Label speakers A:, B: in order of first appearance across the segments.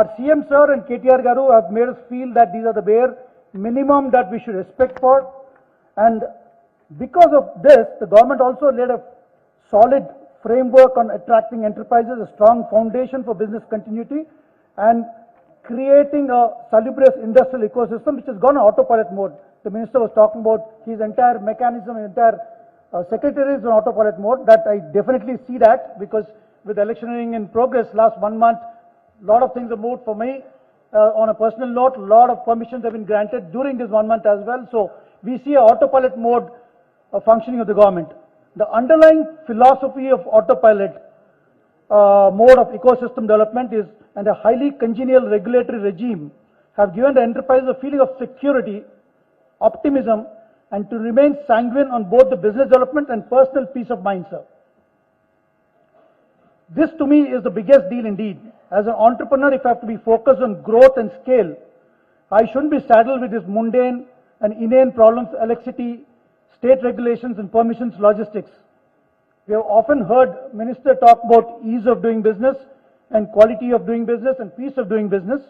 A: Our CM sir and KTR Garu have made us feel that these are the bare minimum that we should respect for, and because of this, the government also laid a solid framework on attracting enterprises, a strong foundation for business continuity, and creating a salubrious industrial ecosystem which has gone on autopilot mode. The minister was talking about his entire mechanism, entire secretary is on autopilot mode. That I definitely see that, because with electioneering in progress last 1 month, a lot of things have moved for me. On a personal note, a lot of permissions have been granted during this 1 month as well. So we see a autopilot mode functioning of the government. The underlying philosophy of autopilot mode of ecosystem development is, and a highly congenial regulatory regime have given the enterprise a feeling of security, optimism, and to remain sanguine on both the business development and personal peace of mind, sir. This to me is the biggest deal indeed. As an entrepreneur, if I have to be focused on growth and scale, I shouldn't be saddled with these mundane and inane problems, electricity, state regulations and permissions, logistics. We have often heard Minister talk about ease of doing business and quality of doing business and peace of doing business.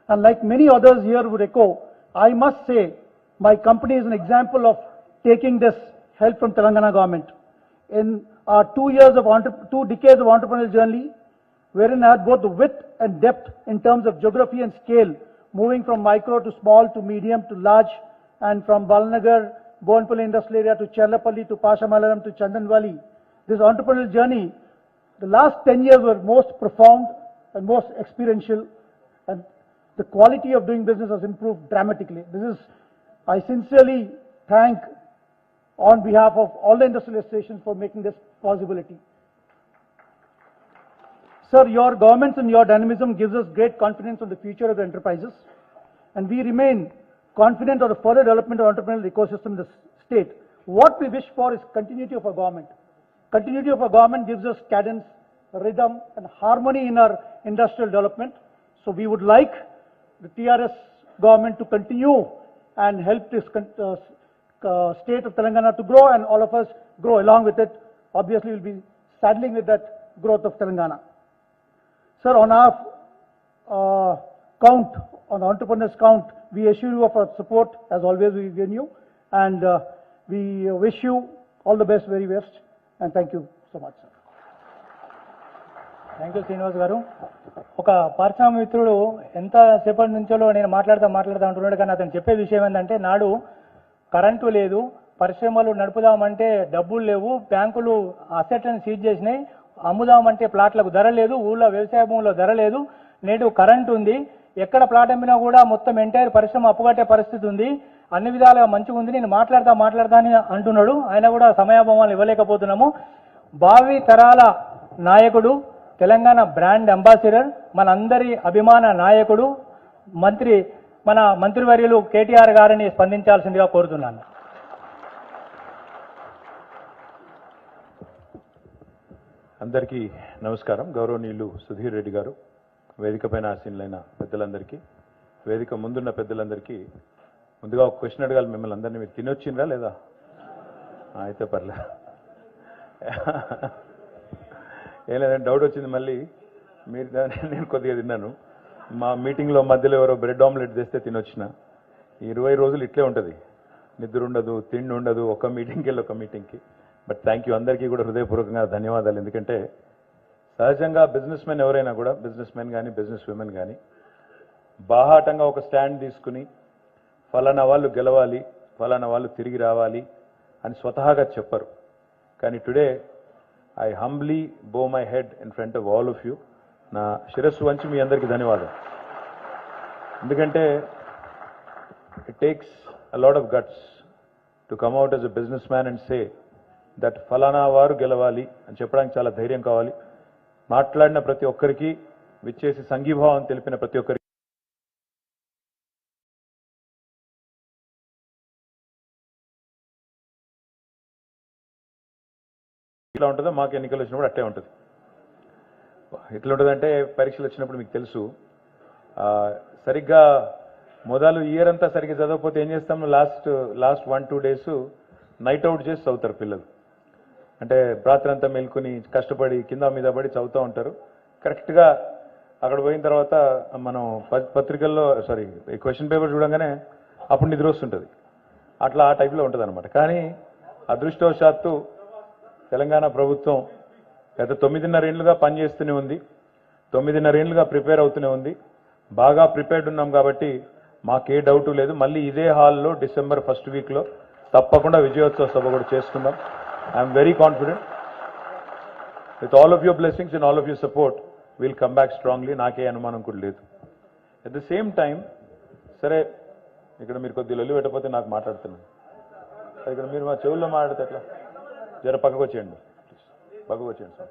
A: And like many others here would echo, I must say my company is an example of taking this help from Telangana government. In our 2 decades of entrepreneurial journey, wherein I had both the width and depth in terms of geography and scale, moving from micro to small to medium to large, and from Balnagar, Bonpalli industrial area to Cherlapalli to Pashamalaram to Chandanwali. This entrepreneurial journey, the last 10 years were most profound and most experiential, and the quality of doing business has improved dramatically. I sincerely thank on behalf of all the industrial associations for making this possibility. Sir, your governments and your dynamism gives us great confidence on the future of the enterprises, and we remain confident of the further development of entrepreneurial ecosystem in the state. What we wish for is continuity of our government. Continuity of our government gives us cadence, rhythm, and harmony in our industrial development. So we would like the TRS government to continue and help this state of Telangana to grow, and all of us grow along with it. Obviously, we'll be saddling with that growth of Telangana. Sir, on our count, on the entrepreneurs count, we assure you of our support, as always we've given you, and we wish you all the best, very best, and thank you so much, sir.
B: Thank you Srinivas గారు. ఒక పారిశ్రామిక మిత్రుడు ఎంత సేపటి నుంచో నేను మాట్లాడుతా అంటున్నాడు, కానీ అతను చెప్పే విషయం ఏంటంటే, నాడు కరెంటు లేదు, పరిశ్రమలు నడుపుదామంటే డబ్బులు లేవు, బ్యాంకులు అసెట్లను సీజ్ చేసినాయి, అమ్ముదామంటే ప్లాట్లకు ధర లేదు, ఊళ్ళో వ్యవసాయ భూముల్లో ధర లేదు, నేడు కరెంటు ఉంది, ఎక్కడ ప్లాట్ అమ్మినా కూడా మొత్తం ఎంటైర్ పరిశ్రమ అప్పుకట్టే పరిస్థితి ఉంది, అన్ని విధాలుగా మంచిగా ఉంది, నేను మాట్లాడతా అని అంటున్నాడు. ఆయన కూడా సమయాభావాలు ఇవ్వలేకపోతున్నాము. భావి తరాల నాయకుడు, తెలంగాణ బ్రాండ్ అంబాసిడర్, మనందరి అభిమాన నాయకుడు, మన మంత్రివర్యులు కేటీఆర్ గారిని స్పందించాల్సిందిగా కోరుతున్నాను.
C: అందరికీ నమస్కారం. గౌరవనీయులు సుధీర్ రెడ్డి గారు, వేదిక పైన ఆసీనులైన పెద్దలందరికీ, వేదిక ముందున్న పెద్దలందరికీ ముందుగా ఒక క్వశ్చన్ అడగాలి మిమ్మల్ని అందరినీ. మీరు తినొచ్చిండ్రా లేదా? అయితే పర్లేదు, ఏం లేదంటే డౌట్ వచ్చింది మళ్ళీ. మీరు నేను కొద్దిగా తిన్నాను. మా మీటింగ్లో మధ్యలో ఎవరో బ్రెడ్ ఆమ్లెట్ తెస్తే తినొచ్చిన. 20 రోజులు ఇట్లే ఉంటుంది, నిద్ర ఉండదు, తిండి ఉండదు, ఒక మీటింగ్కి వెళ్ళి ఒక మీటింగ్కి. బట్ థ్యాంక్ యూ, అందరికీ కూడా హృదయపూర్వకంగా ధన్యవాదాలు. ఎందుకంటే సహజంగా బిజినెస్ మెన్ ఎవరైనా కూడా, బిజినెస్ మెన్ కానీ బిజినెస్ విమెన్ కానీ, బాహాటంగా ఒక స్టాండ్ తీసుకుని ఫలానా వాళ్ళు గెలవాలి, ఫలానా వాళ్ళు తిరిగి రావాలి అని స్వతహాగా చెప్పరు. కానీ టుడే ఐ హంబ్లీ బో my head in front of all of you. నా శిరస్సు వంచి మీ అందరికీ ధన్యవాదాలు. ఎందుకంటే it takes a lot of guts to come out as a business man and say that ఫలానా వారు గెలవాలి అని చెప్పడానికి చాలా ధైర్యం కావాలి. మాట్లాడిన ప్రతి ఒక్కరికి, విచ్చేసి సంఘీభావం తెలిపిన ప్రతి ఒక్కరికి ఇట్లా ఉంటుందో మాకు ఎన్నికలు వచ్చినప్పుడు అట్టే ఉంటుంది. ఎట్లా ఉంటుందంటే, పరీక్షలు వచ్చినప్పుడు మీకు తెలుసు, సరిగ్గా మొదలు ఇయర్ అంతా సరిగ్గా చదవకపోతే ఏం చేస్తాము, లాస్ట్ 1-2 days నైట్ అవుట్ చేసి చదువుతారు పిల్లలు. అంటే రాత్రి అంతా మేల్కొని కష్టపడి కింద మీద పడి చదువుతూ ఉంటారు. కరెక్ట్గా అక్కడ పోయిన తర్వాత మనం పత్రికల్లో సారీ క్వశ్చన్ పేపర్ చూడంగానే అప్పుడు నిద్ర వస్తుంటుంది. అట్లా ఆ టైప్లో ఉంటుంది అనమాట. కానీ అదృష్టవశాత్తు తెలంగాణ ప్రభుత్వం గత 9.5 ఏళ్లుగా పనిచేస్తూనే ఉంది. 9.5 ఏళ్లుగా ప్రిపేర్ అవుతూనే ఉంది. బాగా ప్రిపేర్డ్ ఉన్నాం కాబట్టి మాకే డౌట్ లేదు. మళ్ళీ ఇదే హాల్లో డిసెంబర్ 1st వీక్లో తప్పకుండా విజయోత్సవ సభ కూడా చేసుకుందాం. I'm very confident with all of your blessings and all of your support will come back strongly. నాకే అనుమానం కూడా లేదు. అట్ ద సేమ్ టైం సరే ఇక్కడ మీరు కొద్దిగా లొల్లి పెట్టకపోతే నాకు మాట్లాడుతున్నాను. ఇక్కడ మీరు మా చెవుల్లో మాట్లాడితే ఎట్లా? జర పక్కకు వచ్చేయండి, పక్కకు వచ్చేయండి సార్.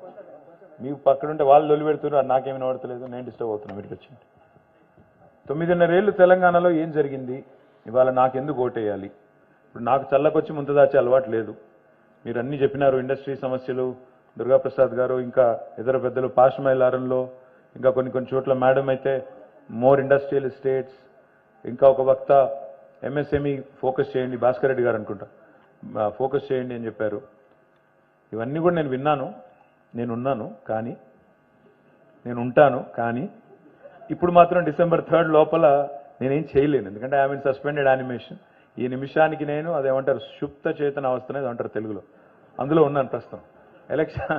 C: మీకు పక్కనుంటే వాళ్ళు లొల్లి పెడుతున్నారు, నాకేమీ నడతలేదు, నేను డిస్టర్బ్ అవుతున్నాను. మీరు వచ్చేయండి. 9.5 ఏళ్ళు తెలంగాణలో ఏం జరిగింది, ఇవాళ నాకెందుకు ఓటేయాలి? ఇప్పుడు నాకు చల్లకొచ్చి ముంత దాచే అలవాటు లేదు. మీరు అన్నీ చెప్పినారు, ఇండస్ట్రీ సమస్యలు, దుర్గాప్రసాద్ గారు, ఇంకా ఇతర పెద్దలు పాశ్మైలారంలో, ఇంకా కొన్ని చోట్ల మేడం అయితే మోర్ ఇండస్ట్రియల్ ఎస్టేట్స్, ఇంకా ఒక వక్త ఎంఎస్ఎంఈ ఫోకస్ చేయండి, భాస్కర్ రెడ్డి గారు అనుకుంటా, ఫోకస్ చేయండి అని చెప్పారు. ఇవన్నీ కూడా నేను విన్నాను, నేనున్నాను, కానీ నేను ఉంటాను. కానీ ఇప్పుడు మాత్రం డిసెంబర్ 3rd లోపల నేనేం చేయలేను. ఎందుకంటే ఐ మీన్ సస్పెండెడ్ యానిమేషన్. ఈ నిమిషానికి నేను అదేమంటారు సుప్త చేతన అవస్థ అనేది అంటారు తెలుగులో, అందులో ఉన్నాను ప్రస్తుతం. ఎలక్షన్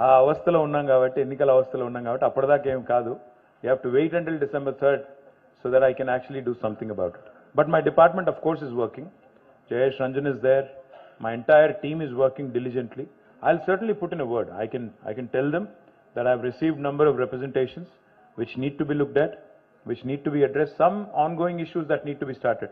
C: ఆ అవస్థలో ఉన్నాం కాబట్టి, ఎన్నికల అవస్థలో ఉన్నాం కాబట్టి అప్పటిదాకా ఏం కాదు. You have to wait until December 3rd so that I can actually do something about it. But my department of course is working. Jayesh Ranjan is there. My entire team is working diligently. I'll certainly put in a word. I can tell them that I've received number of representations which need to be looked at, which need to be addressed, some ongoing issues that need to be started.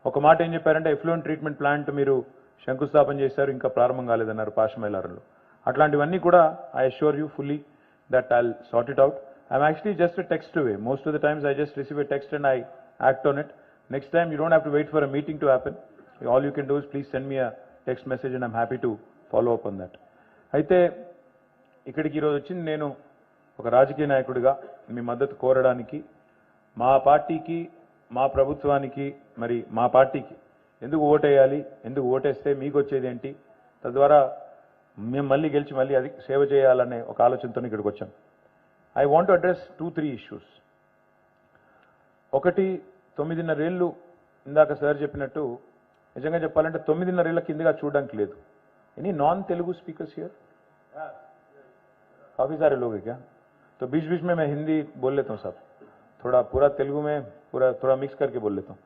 C: ఒక మాట ఏం చెప్పారంటే effluent treatment plant మీరు శంకుస్థాపన చేశారు, ఇంకా ప్రారంభం కాలేదన్నారు పాశ్మైలారంలో. అట్లాంటివన్నీ కూడా I assure you fully that I'll sort it out. I'm actually just a text away. Most of the times I just receive a text and I act on it. Next time you don't have to wait for a meeting to happen. All you can do is please send me a text message and I'm happy to follow up on that. అయితే ఇక్కడికి ఈరోజు వచ్చింది నేను ఒక రాజకీయ నాయకుడిగా మీ మద్దతు కోరడానికి, మా పార్టీకి, మా ప్రభుత్వానికి, మరి మా పార్టీకి ఎందుకు ఓటేయాలి, ఎందుకు ఓటేస్తే మీకు వచ్చేది ఏంటి, తద్వారా మేము మళ్ళీ గెలిచి మళ్ళీ అది సేవ చేయాలనే ఒక ఆలోచనతో ఇక్కడికి వచ్చాం. I want to address 2-3 issues. ఒకటి, 9.5 ఏళ్ళు ఇందాక సార్ చెప్పినట్టు నిజంగా చెప్పాలంటే 9.5 ఏళ్ల కిందగా చూడడానికి లేదు. Any non Telugu speakers here? काफी सारे लोग हैं क्या? तो बीच बीच में मैं हिंदी बोल लेता हूँ साहब, थोड़ा पूरा तेलुगु में थोड़ा मिक्स करके बोल लेता हूँ.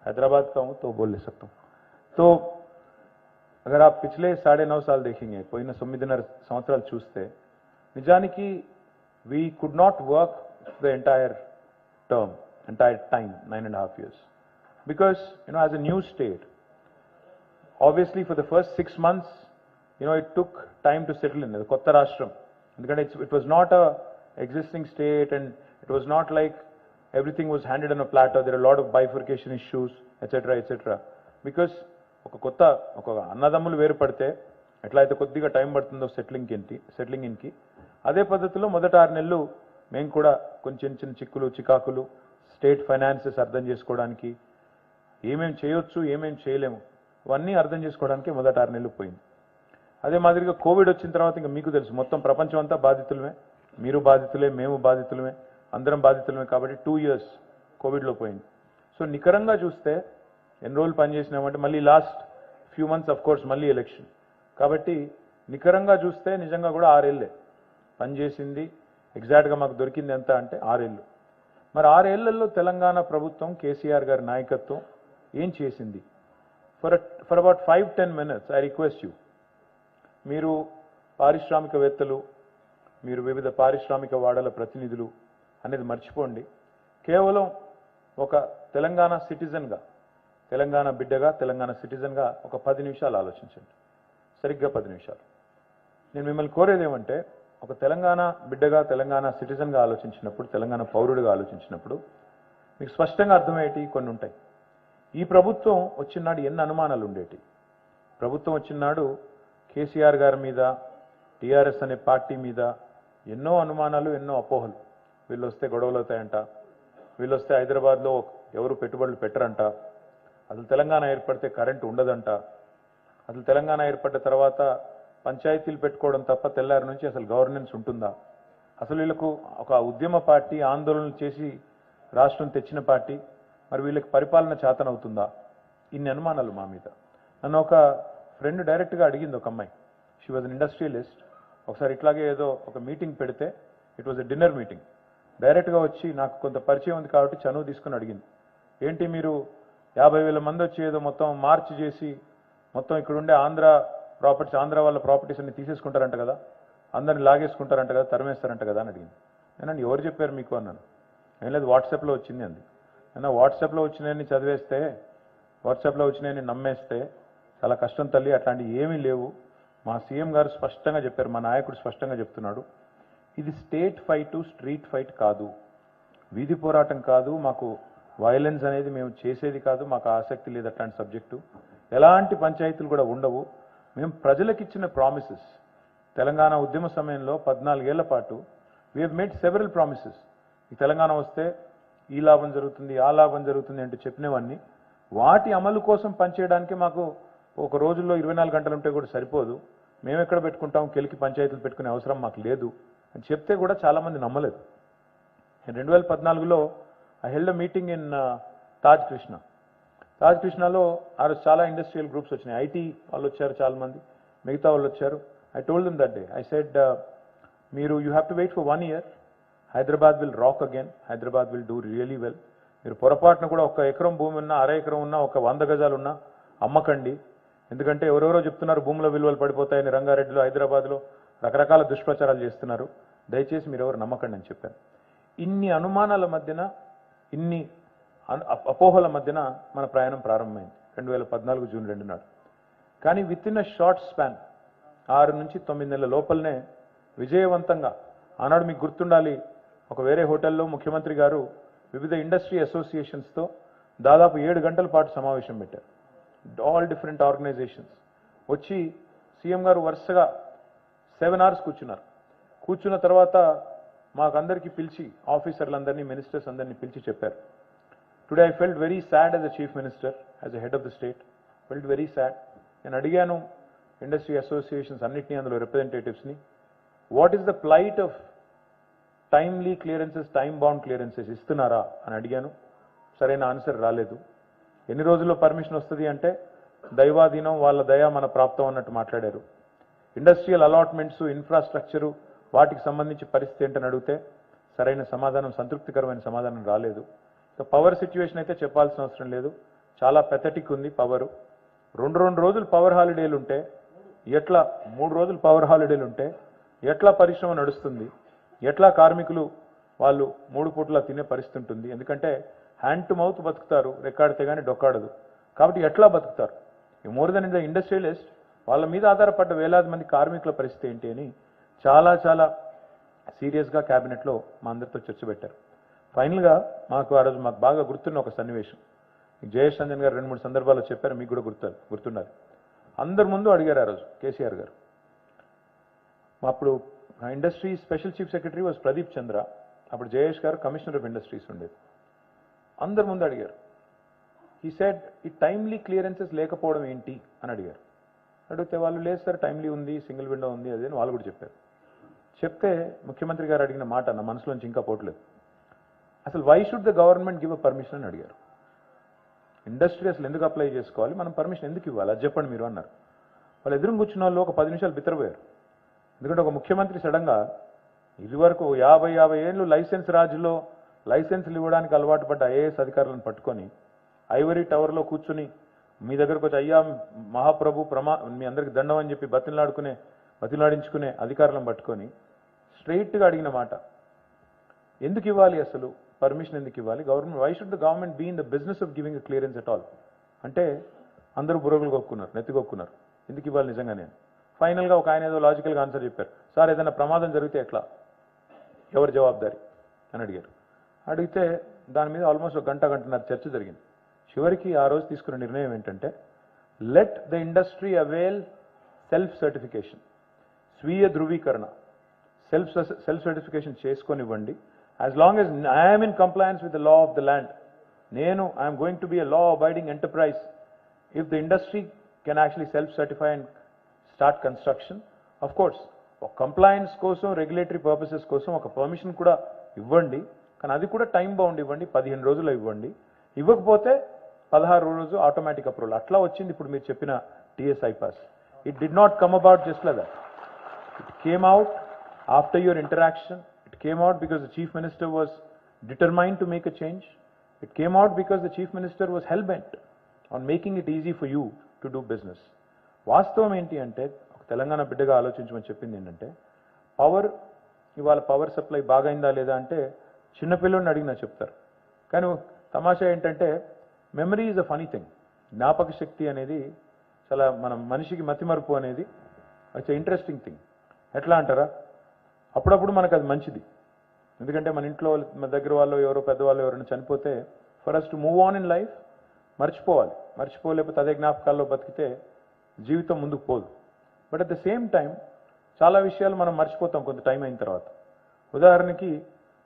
C: हैदराबाद का हूँ तो बोल ले सकता हूँ. तो अगर आप पिछले 9.5 साल देखेंगे, పోయిన 9.5 సంవత్సరాలు చూస్తే నిజానికి we could not work the entire time, 9.5 years. Because, as a new state, obviously for the first 6 months, it took time to settle in. The Kotta Rashtra. It was not a existing state and it was not like everything was handed on a platter. There are a lot of bifurcation issues, etc. Because ఒక అన్నదమ్ములు వేరుపడితే ఎట్లయితే కొద్దిగా time పడుతుందో settling ఇన్కి, అదే పద్ధతిలో మొదట 6 నెలలు మేము కూడా కొంచెం చిన్న చికాకులు, స్టేట్ ఫైనాన్సెస్ అర్థం చేసుకోవడానికి, ఏమేం చేయొచ్చు ఏమేం చేయలేము ఇవన్నీ అర్థం చేసుకోవడానికి మొదట 6 నెలలు పోయింది. అదే మాదిరిగా కోవిడ్ వచ్చిన తర్వాత ఇంకా మీకు తెలుసు మొత్తం ప్రపంచం అంతా బాధితులమే, మీరు బాధితులే, మేము బాధితులమే, అందరం బాధితులమే. కాబట్టి 2 years కోవిడ్లో పోయింది. సో నికరంగా చూస్తే ఎన్ని రోజులు పనిచేసినామంటే మళ్ళీ last few months of course మళ్ళీ ఎలక్షన్. కాబట్టి నికరంగా చూస్తే నిజంగా కూడా 6 ఏళ్ళే పనిచేసింది. ఎగ్జాక్ట్గా మాకు దొరికింది ఎంత అంటే 6 ఏళ్ళు. మరి 6 ఏళ్లలో తెలంగాణ ప్రభుత్వం కేసీఆర్ గారి నాయకత్వం ఏం చేసింది? For about 5-10 minutes I request you, మీరు పారిశ్రామికవేత్తలు, మీరు వివిధ పారిశ్రామిక వాడల ప్రతినిధులు అనేది మర్చిపోండి. కేవలం ఒక తెలంగాణ సిటిజన్గా, తెలంగాణ బిడ్డగా, తెలంగాణ సిటిజన్గా ఒక 10 నిమిషాలు ఆలోచించండి. సరిగ్గా 10 నిమిషాలు. నేను మిమ్మల్ని కోరేది ఏమంటే, ఒక తెలంగాణ బిడ్డగా, తెలంగాణ సిటిజన్గా ఆలోచించినప్పుడు, తెలంగాణ పౌరుడిగా ఆలోచించినప్పుడు మీకు స్పష్టంగా అర్థమయ్యేటి కొన్ని ఉంటాయి. ఈ ప్రభుత్వం వచ్చినాడు ఎన్ని అనుమానాలు ఉండేటి. ప్రభుత్వం వచ్చినాడు కేసీఆర్ గారి మీద, టీఆర్ఎస్ అనే పార్టీ మీద ఎన్నో అనుమానాలు, ఎన్నో అపోహలు. వీళ్ళు వస్తే గొడవలు అవుతాయంట, వీళ్ళు వస్తే హైదరాబాద్లో ఎవరు పెట్టుబడులు పెట్టరంట, అసలు తెలంగాణ ఏర్పడితే కరెంటు ఉండదంట, అసలు తెలంగాణ ఏర్పడ్డ తర్వాత పంచాయతీలు పెట్టుకోవడం తప్ప తెల్లారి నుంచి అసలు గవర్నెన్స్ ఉంటుందా, అసలు వీళ్ళకు ఒక ఉద్యమ పార్టీ ఆందోళనలు చేసి రాష్ట్రం తెచ్చిన పార్టీ, మరి వీళ్ళకి పరిపాలన చేతనవుతుందా? ఇన్ని అనుమానాలు మా మీద. నన్ను ఒక ఫ్రెండ్ డైరెక్ట్గా అడిగింది, ఒక అమ్మాయి, షీ వాజ్ అన్ ఇండస్ట్రియలిస్ట్. ఒకసారి ఇట్లాగే ఏదో ఒక మీటింగ్ పెడితే, it was a dinner meeting, డైరెక్ట్గా వచ్చి నాకు కొంత పరిచయం ఉంది కాబట్టి చనువు తీసుకుని అడిగింది, ఏంటి మీరు 50,000 మంది వచ్చి ఏదో మొత్తం మార్చ్ చేసి మొత్తం ఇక్కడ ఉండే ఆంధ్ర వాళ్ళ ప్రాపర్టీస్ అన్ని తీసేసుకుంటారంట కదా, అందరిని లాగేసుకుంటారంట కదా, తరిమేస్తారంట కదా అని అడిగింది. నేను ఎవరు చెప్పారు మీకు అన్నాను. ఏం లేదు, వాట్సాప్లో వచ్చింది అంది. అయినా వాట్సాప్లో వచ్చినాయని చదివేస్తే, వాట్సాప్లో వచ్చినాయని నమ్మేస్తే చాలా కష్టం తల్లి, అట్లాంటివి ఏమీ లేవు. మా సీఎం గారు స్పష్టంగా చెప్పారు, మా నాయకుడు స్పష్టంగా చెప్తున్నాడు, ఇది స్టేట్ ఫైట్, స్ట్రీట్ ఫైట్ కాదు, వీధి పోరాటం కాదు, మాకు వైలెన్స్ అనేది మేము చేసేది కాదు, మాకు ఆసక్తి లేదు అట్లాంటి సబ్జెక్టు, ఎలాంటి పంచాయతీలు కూడా ఉండవు. మేము ప్రజలకు ఇచ్చిన ప్రామిసెస్, తెలంగాణ ఉద్యమ సమయంలో 14 ఏళ్ల పాటు we have made several promises. ఈ తెలంగాణ వస్తే ఈ లాభం జరుగుతుంది, ఆ లాభం జరుగుతుంది అంటూ చెప్పినవన్నీ, వాటి అమలు కోసం పనిచేయడానికి మాకు ఒక రోజుల్లో 24 గంటలు ఉంటే కూడా సరిపోదు, మేము ఎక్కడ పెట్టుకుంటాం, కెలికి పంచాయతీలు పెట్టుకునే అవసరం మాకు లేదు అని చెప్తే కూడా చాలామంది నమ్మలేదు. 2014లో I held a meeting in Taj కృష్ణలో ఆ రోజు చాలా ఇండస్ట్రియల్ గ్రూప్స్ వచ్చినాయి, ఐటీ వాళ్ళు వచ్చారు, చాలామంది మిగతా వాళ్ళు వచ్చారు. I told them that day, I said, మీరు you have to wait for 1 year, Hyderabad will rock again, Hyderabad will do really well. మీరు పొరపాటున కూడా 1 ఎకరం భూమి ఉన్నా, అర ఎకరం ఉన్నా, ఒక 100 గజాలు ఉన్నా అమ్మకండి. ఎందుకంటే ఎవరెవరో చెప్తున్నారు భూముల విలువలు పడిపోతాయని, రంగారెడ్డిలో, హైదరాబాద్లో రకరకాల దుష్ప్రచారాలు చేస్తున్నారు, దయచేసి మీరు ఎవరు నమ్మకండి అని చెప్పాను. ఇన్ని అనుమానాల మధ్యన, ఇన్ని అపోహల మధ్యన మన ప్రయాణం ప్రారంభమైంది 2014 జూన్ 2 నాడు. కానీ with in a short span, 6 నుంచి 9 నెలల లోపలనే విజయవంతంగా, ఆనాడు మీకు గుర్తుండాలి, ఒక వేరే హోటల్లో ముఖ్యమంత్రి గారు వివిధ ఇండస్ట్రీ అసోసియేషన్స్తో దాదాపు 7 గంటల పాటు సమావేశం పెట్టారు. ఆల్ డిఫరెంట్ ఆర్గనైజేషన్స్ వచ్చి సీఎం గారు వరుసగా 7 hours కూర్చున్నారు. కూర్చున్న తర్వాత మాకందరికీ పిలిచి, ఆఫీసర్లందరినీ, మినిస్టర్స్ అందరినీ పిలిచి చెప్పారు, today I felt very sad as a chief minister, as a head of the state, felt very sad. నేను అడిగాను ఇండస్ట్రీ అసోసియేషన్స్ అన్నింటినీ, అందులో రిప్రజెంటేటివ్స్ని, what is the plight of timely clearances, time bound clearances ఇస్తున్నారా అని అడిగాను. సరైన ఆన్సర్ రాలేదు. ఎన్ని రోజుల్లో పర్మిషన్ వస్తుంది అంటే, దైవాధీనం, వాళ్ళ దయ మన ప్రాప్తం అన్నట్టు మాట్లాడారు. ఇండస్ట్రియల్ అలాట్మెంట్స్, ఇన్ఫ్రాస్ట్రక్చరు, వాటికి సంబంధించి పరిస్థితి ఏంటని అడిగితే సరైన సమాధానం, సంతృప్తికరమైన సమాధానం రాలేదు. సో పవర్ సిచ్యువేషన్ అయితే చెప్పాల్సిన అవసరం లేదు, చాలా పెథటిక్ ఉంది పవరు. 2 రోజులు పవర్ హాలిడేలు ఉంటే ఎట్లా, 3 రోజులు పవర్ హాలిడేలు ఉంటే ఎట్లా పరిశ్రమ నడుస్తుంది, ఎట్లా కార్మికులు వాళ్ళు 3 పూట్ల తినే పరిస్థితి ఉంటుంది. ఎందుకంటే హ్యాండ్ టు మౌత్ బతుకుతారు, రెక్కాడితే కానీ డొక్కాడదు. కాబట్టి ఎట్లా బతుకుతారు? మోర్ దెన్ ద ఇండస్ట్రియలిస్ట్, వాళ్ళ మీద ఆధారపడ్డ వేలాది మంది కార్మికుల పరిస్థితి ఏంటి అని చాలా చాలా సీరియస్గా క్యాబినెట్లో మా అందరితో చర్చ పెట్టారు. ఫైనల్గా మాకు ఆ రోజు మాకు బాగా గుర్తున్న ఒక సన్నివేశం, జయేష్ రంజన్ గారు 2-3 సందర్భాల్లో చెప్పారు, మీకు కూడా గుర్తున్నారు. అందరి ముందు అడిగారు ఆ రోజు కేసీఆర్ గారు. అప్పుడు industry special chief secretary was Pradeep Chandra, అప్పుడు జయేష్ గారు కమిషనర్ ఆఫ్ ఇండస్ట్రీస్ ఉండేది. అందరి ముందు అడిగారు, ఈ సెడ్ ఈ టైమ్లీ క్లియరెన్సెస్ లేకపోవడం ఏంటి అని అడిగారు. అడిగితే వాళ్ళు లేదు సార్, టైమ్లీ ఉంది, సింగిల్ విండో ఉంది, అదే అని వాళ్ళు కూడా చెప్పారు. చెప్తే ముఖ్యమంత్రి గారు అడిగిన మాట నా మనసులోంచి ఇంకా పోవట్లేదు, అసలు why should the government give a permission అని అడిగారు. ఇండస్ట్రీ అసలు ఎందుకు అప్లై చేసుకోవాలి, మనం పర్మిషన్ ఎందుకు ఇవ్వాలి, అది చెప్పండి మీరు అన్నారు. వాళ్ళు ఎదురు కూర్చున్న వాళ్ళు ఒక 10 నిమిషాలు బిత్తరపోయారు. ఎందుకంటే ఒక ముఖ్యమంత్రి సడన్గా ఇదివరకు 50 ఏళ్ళు లైసెన్స్ రాజులో లైసెన్సులు ఇవ్వడానికి అలవాటు పడ్డ ఐఏఎస్ అధికారులను పట్టుకొని ఐవరీ టవర్లో కూర్చుని మీ దగ్గరకు వచ్చి, అయ్యా మహాప్రభు మీ అందరికి దండం అని చెప్పి బతిలాడించుకునే అధికారులను పట్టుకొని స్ట్రైట్గా అడిగిన మాట, ఎందుకు ఇవ్వాలి అసలు పర్మిషన్, ఎందుకు ఇవ్వాలి government, why should the government be in the business of giving a clearance at all అంటే అందరూ బుర్రగులు కొక్కున్నారు, నెత్తికొక్కున్నారు, ఎందుకు ఇవ్వాలి నిజంగానే. ఫైనల్గా ఒక ఆయన ఏదో లాజికల్గా ఆన్సర్ చెప్పారు, సార్ ఏదైనా ప్రమాదం జరిగితే ఎట్లా, ఎవరు జవాబుదారి అని అడిగారు. అడిగితే దాని మీద ఆల్మోస్ట్ 1 గంటన్నర చర్చ జరిగింది. చివరికి ఆ రోజు తీసుకున్న నిర్ణయం ఏంటంటే, let the industry avail self certification, స్వీయ ధృవీకరణ, సెల్ఫ్ సర్టిఫికేషన్ చేసుకొనివ్వండి, as long as I'm in compliance with the law of the land, I'm going to be a law abiding enterprise, if the industry can actually self certify and start construction. Of course compliance కోసం regulatory purposes కోసం ఒక permission కూడా ఇవ్వండి, కానీ అది కూడా time bound ఇవ్వండి, 15 రోజులు ఇవ్వండి. ఇవ్వకపోతే 16 రోజు ఆటోమేటిక్ అప్రూవల్. అట్లా వచ్చింది ఇప్పుడు మీరు చెప్పిన TS iPASS. It did not come about just like that. It came out after your interaction. It came out because the chief minister was determined to make a change. It came out because the chief minister was hell-bent on making it easy for you to do business. వాస్తవం ఏంటి అంటే తెలంగాణ బిడ్డగా ఆలోచించమని చెప్పింది ఏంటంటే power, ఇవాళ power supply బాగైందా లేదా అంటే చిన్నపిల్లల్ని అడిగినా చెప్తారు. కానీ తమాషా ఏంటంటే memory is a funny thing. జ్ఞాపక శక్తి అనేది చాలా మనం మనిషికి మతిమరుపు అనేది ఇట్స్ ఇంట్రెస్టింగ్ థింగ్. ఎట్లా అంటారా, అప్పుడప్పుడు మనకు అది మంచిది. ఎందుకంటే మన ఇంట్లో మన దగ్గర వాళ్ళు ఎవరో పెద్దవాళ్ళు ఎవరైనా చనిపోతే for us to move on in life మర్చిపోలేకపోతే అదే జ్ఞాపకాల్లో బతికితే జీవితం ముందుకు పోదు. But at the same time చాలా విషయాలు మనం మర్చిపోతాం కొంత టైం అయిన తర్వాత. ఉదాహరణకి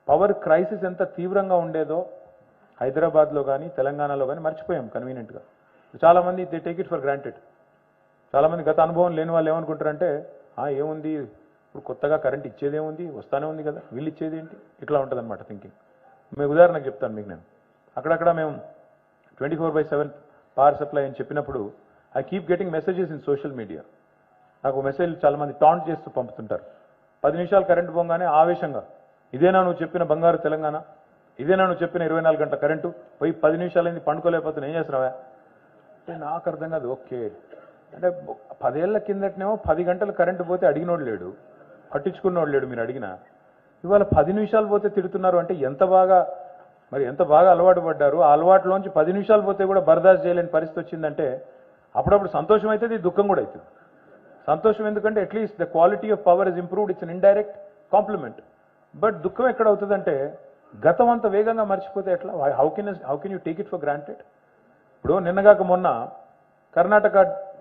C: పవర్ క్రైసిస్ ఎంత తీవ్రంగా ఉండేదో హైదరాబాద్లో కానీ తెలంగాణలో కానీ మర్చిపోయాం కన్వీనియంట్గా. చాలామంది they take it for granted. చాలామంది గత అనుభవం లేని వాళ్ళు ఏమనుకుంటారంటే ఏముంది ఇప్పుడు కొత్తగా కరెంట్ ఇచ్చేదేముంది, వస్తానే ఉంది కదా, వీళ్ళు ఇచ్చేది ఏంటి, ఇట్లా ఉంటుంది అనమాట థింకింగ్. మీకు ఉదాహరణకు చెప్తాను మీకు. నేను అక్కడక్కడ మేము 24/7 పవర్ సప్లై అని చెప్పినప్పుడు I keep getting messages in social media. నాకు మెసేజ్ చాలామంది టాంట్ చేస్తూ పంపుతుంటారు. 10 నిమిషాలు కరెంటు పోగానే ఆవేశంగా, ఇదేనా నువ్వు చెప్పిన బంగారు తెలంగాణ, ఇదేనా నువ్వు చెప్పిన 24 గంటల కరెంటు, పోయి 10 నిమిషాలైంది పండుకోలేకపోతే ఏం చేస్తున్నావా అంటే నాకు అర్థం కాదు. ఓకే అంటే 10 ఏళ్ల కిందటనేమో 10 గంటలు కరెంటు పోతే అడిగినోడు లేడు, పట్టించుకున్నోడు లేడు మీరు అడిగినా. ఇవాళ 10 నిమిషాలు పోతే తిడుతున్నారు అంటే ఎంత బాగా అలవాటు పడ్డారు. ఆ అలవాటులోంచి 10 నిమిషాలు పోతే కూడా బర్దాస్త్ చేయలేని పరిస్థితి వచ్చిందంటే అప్పుడప్పుడు సంతోషం అవుతుంది, దుఃఖం కూడా అవుతుంది. సంతోషం ఎందుకంటే at least the quality of power is improved, it's an indirect compliment. But దుఃఖం ఎక్కడ అవుతుందంటే గతం అంత వేగంగా మర్చిపోతే ఎట్లా? How can you take it for granted? ఇప్పుడు నిన్నగాక మొన్న కర్ణాటక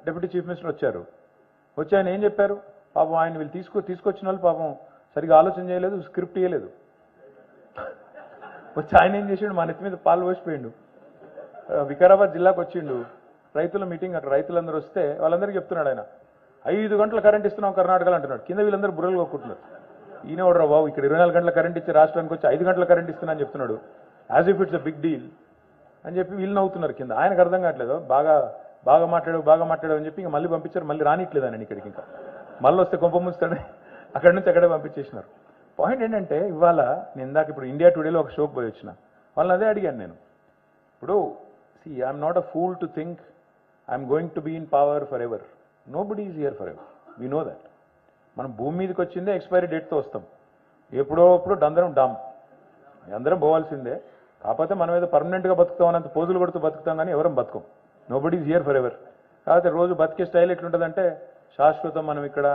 C: డిప్యూటీ చీఫ్ మినిస్టర్ వచ్చి ఆయన ఏం చెప్పారు, పాపం ఆయన వీళ్ళు తీసుకొచ్చిన వాళ్ళు పాపం సరిగా ఆలోచన చేయలేదు, స్క్రిప్ట్ ఇవ్వలేదు. వచ్చి ఆయన ఏం చేసిండు, మా నెత్తి మీద పాలు పోసిపోయిండు. వికారాబాద్ జిల్లాకు వచ్చిండు, రైతుల మీటింగ్, అక్కడ రైతులందరూ వస్తే వాళ్ళందరికీ చెప్తున్నాడు ఆయన 5 గంటల కరెంట్ ఇస్తున్నాం కర్ణాటకలో అంటున్నాడు. కింద వీళ్ళందరూ బుర్రలు కొట్టుకుంటున్నారు. ఈయన కూడా బాబు ఇక్కడ 24 గంటల కరెంట్ ఇచ్చే రాష్ట్రానికి వచ్చి 5 గంటల కరెంట్ ఇస్తున్నా అని చెప్తున్నాడు, as if it's a big deal అని చెప్పి వీళ్ళు నవ్వుతున్నారు కింద. ఆయనకు అర్థం కావట్లేదు, బాగా మాట్లాడావు అని చెప్పి ఇంకా మళ్ళీ పంపించారు. మళ్ళీ రానిట్లేదు ఆయన ఇక్కడికి, ఇంకా మళ్ళీ వస్తే కొంప ముంచుతాడని అక్కడి నుంచి అక్కడే పంపించేసినారు. పాయింట్ ఏంటంటే ఇవాళ నేను ఇందాక ఇప్పుడు ఇండియా టుడేలో ఒక షోకి పోయి వచ్చిన, వాళ్ళని అదే అడిగాను నేను. ఇప్పుడు I'm not a fool to think I'm going to be in power forever. Nobody is here forever, we know that. మనం భూమి మీదకి వచ్చిందే ఎక్స్పైరీ డేట్తో వస్తాం. ఎప్పుడో అందరం పోవాల్సిందే. కాకపోతే మనం ఏదో పర్మనెంట్గా బతుకుతాం అన్నంత పోజులు కొడుతూ బతుకుతాం, కానీ ఎవరం బతుకం. Nobody is here forever. కాకపోతే రోజు బతికే స్టైల్ ఎట్లుంటుందంటే శాశ్వతం మనం ఇక్కడ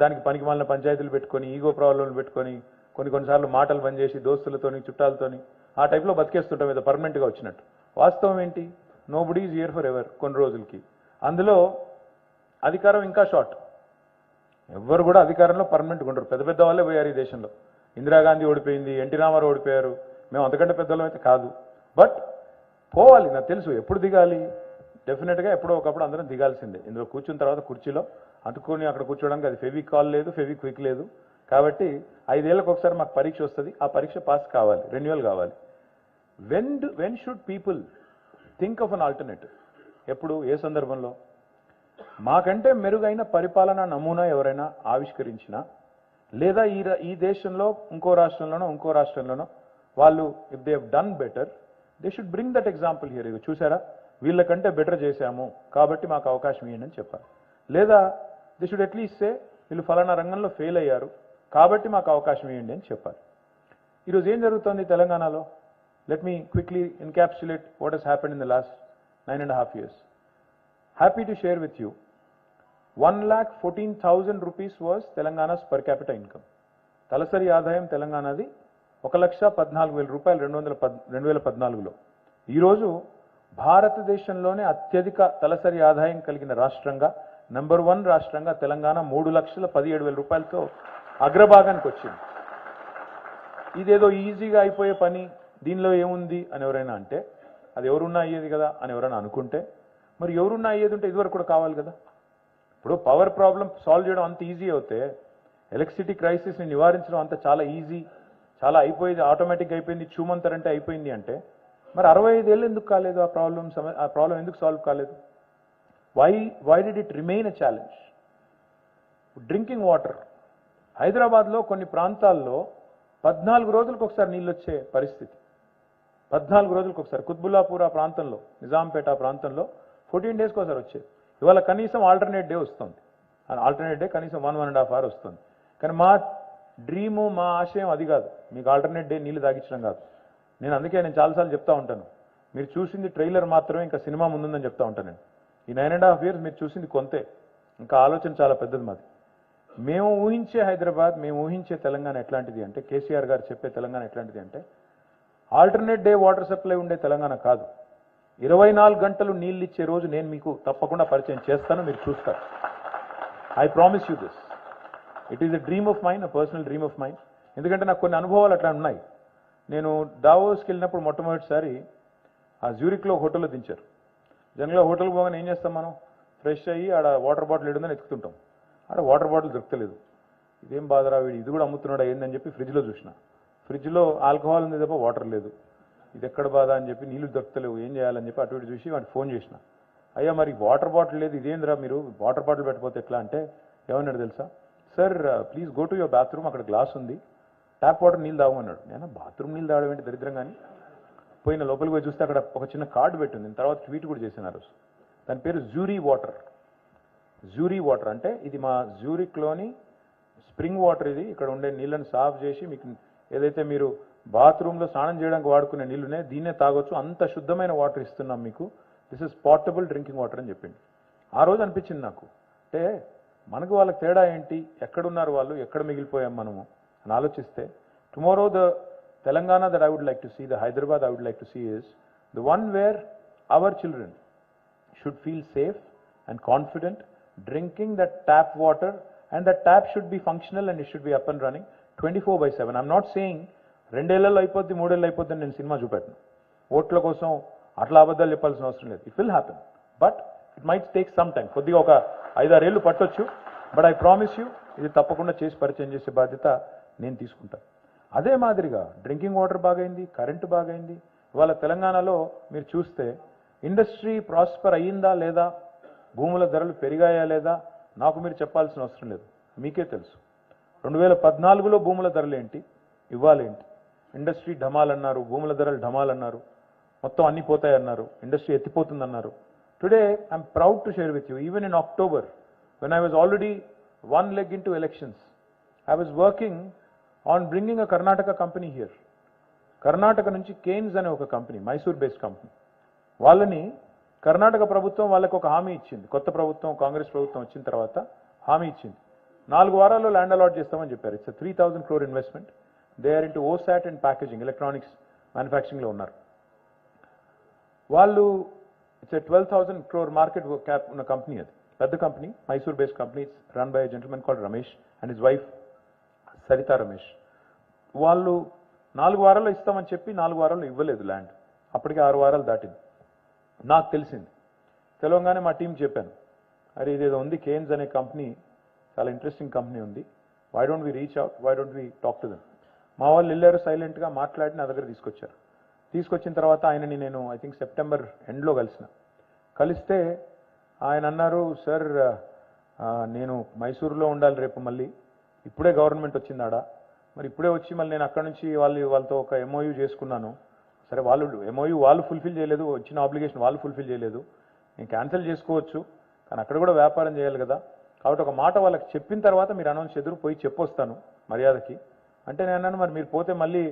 C: దానికి పనికి మాలిన పంచాయతీలు పెట్టుకొని, ఈగో ప్రాబ్లంలు పెట్టుకొని, కొన్నిసార్లు మాటలు బంద్ చేసి దోస్తులతోని చుట్టాలతోని ఆ టైప్లో బతికేస్తుంటాం ఏదో పర్మనెంట్గా వచ్చినట్టు. వాస్తవం ఏంటి, nobody is here for ever కొన్ని రోజులకి. అందులో అధికారం ఇంకా షార్ట్. ఎవ్వరు కూడా అధికారంలో పర్మనెంట్గా ఉండరు. పెద్ద వాళ్ళే పోయారు ఈ దేశంలో. ఇందిరాగాంధీ ఓడిపోయింది, ఎన్టీ రామారావు ఓడిపోయారు. మేము అంతకంటే పెద్దవాళ్ళం అయితే కాదు. బట్ పోవాలి, నాకు తెలుసు ఎప్పుడు దిగాలి. డెఫినెట్గా ఎప్పుడో ఒకప్పుడు అందరం దిగాల్సిందే. ఇందులో కూర్చున్న తర్వాత కుర్చీలో అందుకొని అక్కడ కూర్చోడానికి అది ఫెవికాల్ లేదు, ఫెవిక్విక్ లేదు. కాబట్టి 5 ఏళ్ళకి ఒకసారి మాకు పరీక్ష వస్తుంది, ఆ పరీక్ష పాస్ కావాలి, రెన్యువల్ కావాలి. When should people think of an alternative? ఎప్పుడు, ఏ సందర్భంలో? మాకంటే మెరుగైన పరిపాలనా నమూనా ఎవరైనా ఆవిష్కరించినా, లేదా ఈ దేశంలో ఇంకో రాష్ట్రంలోనో వాళ్ళు if they have done better, they should bring that example here. ఇది చూసారా, వీళ్ళకంటే బెటర్ చేశాము కాబట్టి మాకు అవకాశం ఇవ్వండి అని చెప్పాలి. లేదా దే షుడ్ అట్లీస్ట్ సే వీళ్ళు ఫలానా రంగంలో ఫెయిల్ అయ్యారు కాబట్టి మాకు అవకాశం ఇవ్వండి అని చెప్పాలి. ఈరోజు ఏం జరుగుతుంది తెలంగాణలో? Let me quickly encapsulate what has happened in the last 9.5 years. Happy to share with you, 1,14,000 rupees was Telangana's per capita income. తలసరి ఆదాయం తెలంగాణది 1,14,000 రూపాయలు 2014లో. ఈరోజు భారతదేశంలోనే అత్యధిక తలసరి ఆదాయం కలిగిన రాష్ట్రంగా, నెంబర్ 1 రాష్ట్రంగా తెలంగాణ 3,17,000 రూపాయలతో అగ్రభాగానికి వచ్చింది. ఇదేదో ఈజీగా అయిపోయే పని, దీనిలో ఏముంది అని ఎవరైనా అంటే, అది ఎవరున్నా అయ్యేది కదా అని ఎవరైనా అనుకుంటే, మరి ఎవరున్నా అయ్యేది ఉంటే ఇదివరకు కూడా కావాలి కదా. ఇప్పుడు పవర్ ప్రాబ్లం సాల్వ్ చేయడం అంత ఈజీ అవుతే ఎలక్ట్రిసిటీ క్రైసిస్ని నివారించడం అంత చాలా ఈజీ, చాలా అయిపోయింది, ఆటోమేటిక్గా అయిపోయింది, చూమంతరంటే అయిపోయింది అంటే మరి 65 ఏళ్ళు ఎందుకు కాలేదు? ఆ ప్రాబ్లం ఎందుకు సాల్వ్ కాలేదు? Why did it remain a challenge? Drinking water హైదరాబాద్లో కొన్ని ప్రాంతాల్లో 14 రోజులకు ఒకసారి నీళ్ళు వచ్చే పరిస్థితి. 14 రోజులకు ఒకసారి. కుత్బుల్లాపూర్ ఆ ప్రాంతంలో, నిజాంపేట ఆ ప్రాంతంలో 14 డేస్కి ఒకసారి వచ్చేది. ఇవాళ కనీసం ఆల్టర్నేట్ డే వస్తుంది. ఆల్టర్నేట్ డే కనీసం 1.5 hour వస్తుంది. కానీ మా డ్రీము, మా ఆశయం అది కాదు. మీకు ఆల్టర్నేట్ డే నీళ్లు తాగించడం కాదు. నేను చాలాసార్లు చెప్తా ఉంటాను, మీరు చూసింది ట్రైలర్ మాత్రమే, ఇంకా సినిమా ముందుందని చెప్తా ఉంటాను నేను. ఈ 9.5 years మీరు చూసింది కొంతే, ఇంకా ఆలోచన చాలా పెద్దది మాది. మేము ఊహించే హైదరాబాద్, మేము ఊహించే తెలంగాణ ఎట్లాంటిది అంటే, కేసీఆర్ గారు చెప్పే తెలంగాణ ఎట్లాంటిది అంటే, ఆల్టర్నేట్ డే వాటర్ సప్లై ఉండే తెలంగాణ కాదు. 24 గంటలు నీళ్ళు ఇచ్చే రోజు నేను మీకు తప్పకుండా పరిచయం చేస్తాను, మీరు చూస్తారు. I promise you this. It is a dream of mind, a personal dream of mind. ఎందుకంటే నాకు కొన్ని అనుభవాలు అట్లా ఉన్నాయి. నేను దావోస్కి వెళ్ళినప్పుడు మొట్టమొదటిసారి ఆ జ్యూరిక్లో హోటల్లో దించారు. జనరల్గా హోటల్కి పోగానే ఏం చేస్తాం మనం? ఫ్రెష్ అయ్యి ఆడ వాటర్ బాటిల్ ఏడుందని ఎత్తుకుంటాం. ఆడ వాటర్ బాటిల్ దొరకలేదు. ఇదేం బాధరా, వీడు ఇది కూడా అమ్ముతున్నాడా ఏందని చెప్పి ఫ్రిడ్జ్లో చూసిన. ఫ్రిడ్జ్లో ఆల్కహాల్ ఉంది తప్ప వాటర్ లేదు. ఇది ఎక్కడ బాధ అని చెప్పి, నీళ్లు దొరకలేవు, ఏం చేయాలని చెప్పి అటు ఇటు చూసి వాడికి ఫోన్ చేసిన. అయ్యా మరి వాటర్ బాటిల్ లేదు, ఇదేంద్రా మీరు వాటర్ బాటిల్ పెట్టకపోతే ఎట్లా అంటే ఏమన్నాడు తెలుసా? Sir please go to your bathroom, అక్కడ గ్లాస్ ఉంది, ట్యాప్ వాటర్ నీళ్ళు తాగమన్నాడు. నేను బాత్రూమ్ నీళ్ళు తాగడం ఏంటి దరిద్రం కానీ. పోయిన లోపలికి పోయి చూస్తే అక్కడ ఒక చిన్న కార్డు పెట్టింది. తర్వాత ట్వీట్ కూడా చేశాను ఆ రోజు. దాని పేరు జ్యూరీ వాటర్. జ్యూరీ వాటర్ అంటే ఇది మా జ్యూరిక్లోని స్ప్రింగ్ వాటర్. ఇది ఇక్కడ ఉండే నీళ్ళని సాఫ్ చేసి మీకు ఏదైతే మీరు బాత్రూంలో స్నానం చేయడానికి వాడుకునే నీళ్ళునే దీన్నే తాగొచ్చు, అంత శుద్ధమైన వాటర్ ఇస్తున్నాం మీకు, this is portable drinking water అని చెప్పింది. ఆ రోజు అనిపించింది నాకు, అంటే మనకు వాళ్ళకి తేడా ఏంటి, ఎక్కడున్నారు వాళ్ళు, ఎక్కడ మిగిలిపోయాం మనము అని ఆలోచిస్తే, tomorrow the Telangana that I would like to see, the Hyderabad I would like to see is the one where our children should feel safe and confident drinking that tap water, and that tap should be functional and it should be up and running 24/7. I'm not saying 2 ఏళ్లలో అయిపోద్ది 3 ఏళ్ళు అయిపోద్ది అని నేను cinema చూపెట్టాను. ఓట్ల కోసం అట్లా అబద్ధాలు చెప్పాల్సిన అవసరం లేదు. It will happen, but it might take some time. కొద్దిగా ఒక 5-6 ఏళ్ళు పట్టొచ్చు, బట్ ఐ ప్రామిస్ యూ ఇది తప్పకుండా చేసి పరిచయం చేసే బాధ్యత నేను తీసుకుంటాను. అదే మాదిరిగా డ్రింకింగ్ వాటర్ బాగైంది, కరెంటు బాగైంది. ఇవాళ తెలంగాణలో మీరు చూస్తే ఇండస్ట్రీ ప్రాస్పర్ అయ్యిందా లేదా, భూముల ధరలు పెరిగాయా లేదా నాకు మీరు చెప్పాల్సిన అవసరం లేదు, మీకే తెలుసు. 2014లో భూముల ధరలు ఏంటి, ఇవ్వాలేంటి. ఇండస్ట్రీ ఢమాలన్నారు, భూముల ధరలు ఢమాలన్నారు, మొత్తం అన్ని పోతాయన్నారు, ఇండస్ట్రీ ఎత్తిపోతుందన్నారు. Today I'm proud to share with you, even in October when I was already one leg into elections, I was working on bringing a Karnataka company here. Karnataka నుంచి కేన్స్ అనే ఒక కంపెనీ, మైసూర్ బేస్డ్ కంపెనీ, వాళ్ళని కర్ణాటక ప్రభుత్వం వాళ్ళకి ఒక హామీ ఇచ్చింది. కొత్త ప్రభుత్వం, కాంగ్రెస్ ప్రభుత్వం వచ్చిన తర్వాత హామీ ఇచ్చింది. 4 వారాల్లో ల్యాండ్ అలాట్ చేస్తామని చెప్పారు. It's 3,000 crore investment. They are into OSAT and packaging, electronics మ్యానుఫ్యాక్చరింగ్లో ఉన్నారు వాళ్ళు. ఇట్స్ 12,000 crore మార్కెట్ క్యాప్ ఉన్న కంపెనీ. అది పెద్ద company, Mysore based company. It's run by gentlemen called Ramesh and his wife Sarita Ramesh. వాళ్ళు 4 వారాల్లో ఇస్తామని చెప్పి 4 వారాల్లో ఇవ్వలేదు ల్యాండ్. అప్పటికి 6 వారాలు దాటింది. నాకు తెలిసింది, తెలంగాణ మా టీం చెప్పాను, అరే ఇదేదో ఉంది కేన్స్ అనే కంపెనీ, చాలా ఇంట్రెస్టింగ్ కంపెనీ ఉంది, why don't we reach out, why don't we talk to them. మా వాళ్ళు వెళ్ళారు, సైలెంట్గా మాట్లాడి నా దగ్గర తీసుకొచ్చారు. తీసుకొచ్చిన తర్వాత ఆయనని నేను ఐ థింక్ సెప్టెంబర్ ఎండ్లో కలిస్తే ఆయన అన్నారు, సార్ నేను మైసూరులో ఉండాలి రేపు, మళ్ళీ ఇప్పుడే గవర్నమెంట్ వచ్చిందాడ, మరి ఇప్పుడే వచ్చి మళ్ళీ నేను అక్కడ నుంచి వాళ్ళతో ఒక MOU చేసుకున్నాను. సరే వాళ్ళు MOU వాళ్ళు ఫుల్ఫిల్ చేయలేదు, వచ్చిన ఆబ్లిగేషన్ వాళ్ళు ఫుల్ఫిల్ చేయలేదు, నేను క్యాన్సిల్ చేసుకోవచ్చు, కానీ అక్కడ కూడా వ్యాపారం చేయాలి కదా, కాబట్టి ఒక మాట వాళ్ళకి చెప్పిన తర్వాత మీరు అనౌన్స్ ఎదురు పోయి చెప్పొస్తాను మర్యాదకి అంటే, నేను అన్నాను మరి మీరు పోతే మళ్ళీ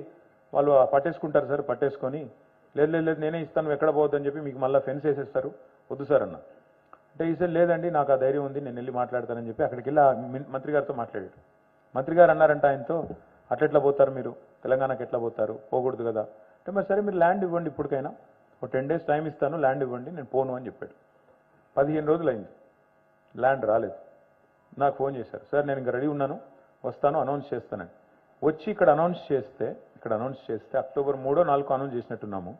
C: వాళ్ళు పట్టేసుకుంటారు సార్, పట్టేసుకొని లేదు లేదు లేదు నేనే ఇస్తాను, ఎక్కడ పోవద్దని చెప్పి మీకు మళ్ళీ ఫెన్స్ వేసేస్తారు, వద్దు సార్ అన్న. అంటే ఈసారి లేదండి నాకు ఆ ధైర్యం ఉంది, నేను వెళ్ళి మాట్లాడతానని చెప్పి అక్కడికి వెళ్ళి మంత్రి గారితో మాట్లాడాడు. మంత్రి గారు అన్నారంట ఆయనతో, అట్లెట్లా పోతారు మీరు, తెలంగాణకి ఎట్లా పోతారు, పోకూడదు కదా అంటే, మరి సరే మీరు ల్యాండ్ ఇవ్వండి, ఇప్పటికైనా ఒక 10 days టైం ఇస్తాను, ల్యాండ్ ఇవ్వండి, నేను పోను అని చెప్పాడు. 15 రోజులు అయింది, ల్యాండ్ రాలేదు. నాకు ఫోన్ చేశారు, సార్ నేను ఇంకా రెడీ ఉన్నాను, వస్తాను, అనౌన్స్ చేస్తానని. వచ్చి ఇక్కడ అనౌన్స్ చేస్తే October 3 or 4 అనౌన్స్ చేసినట్టున్నాము.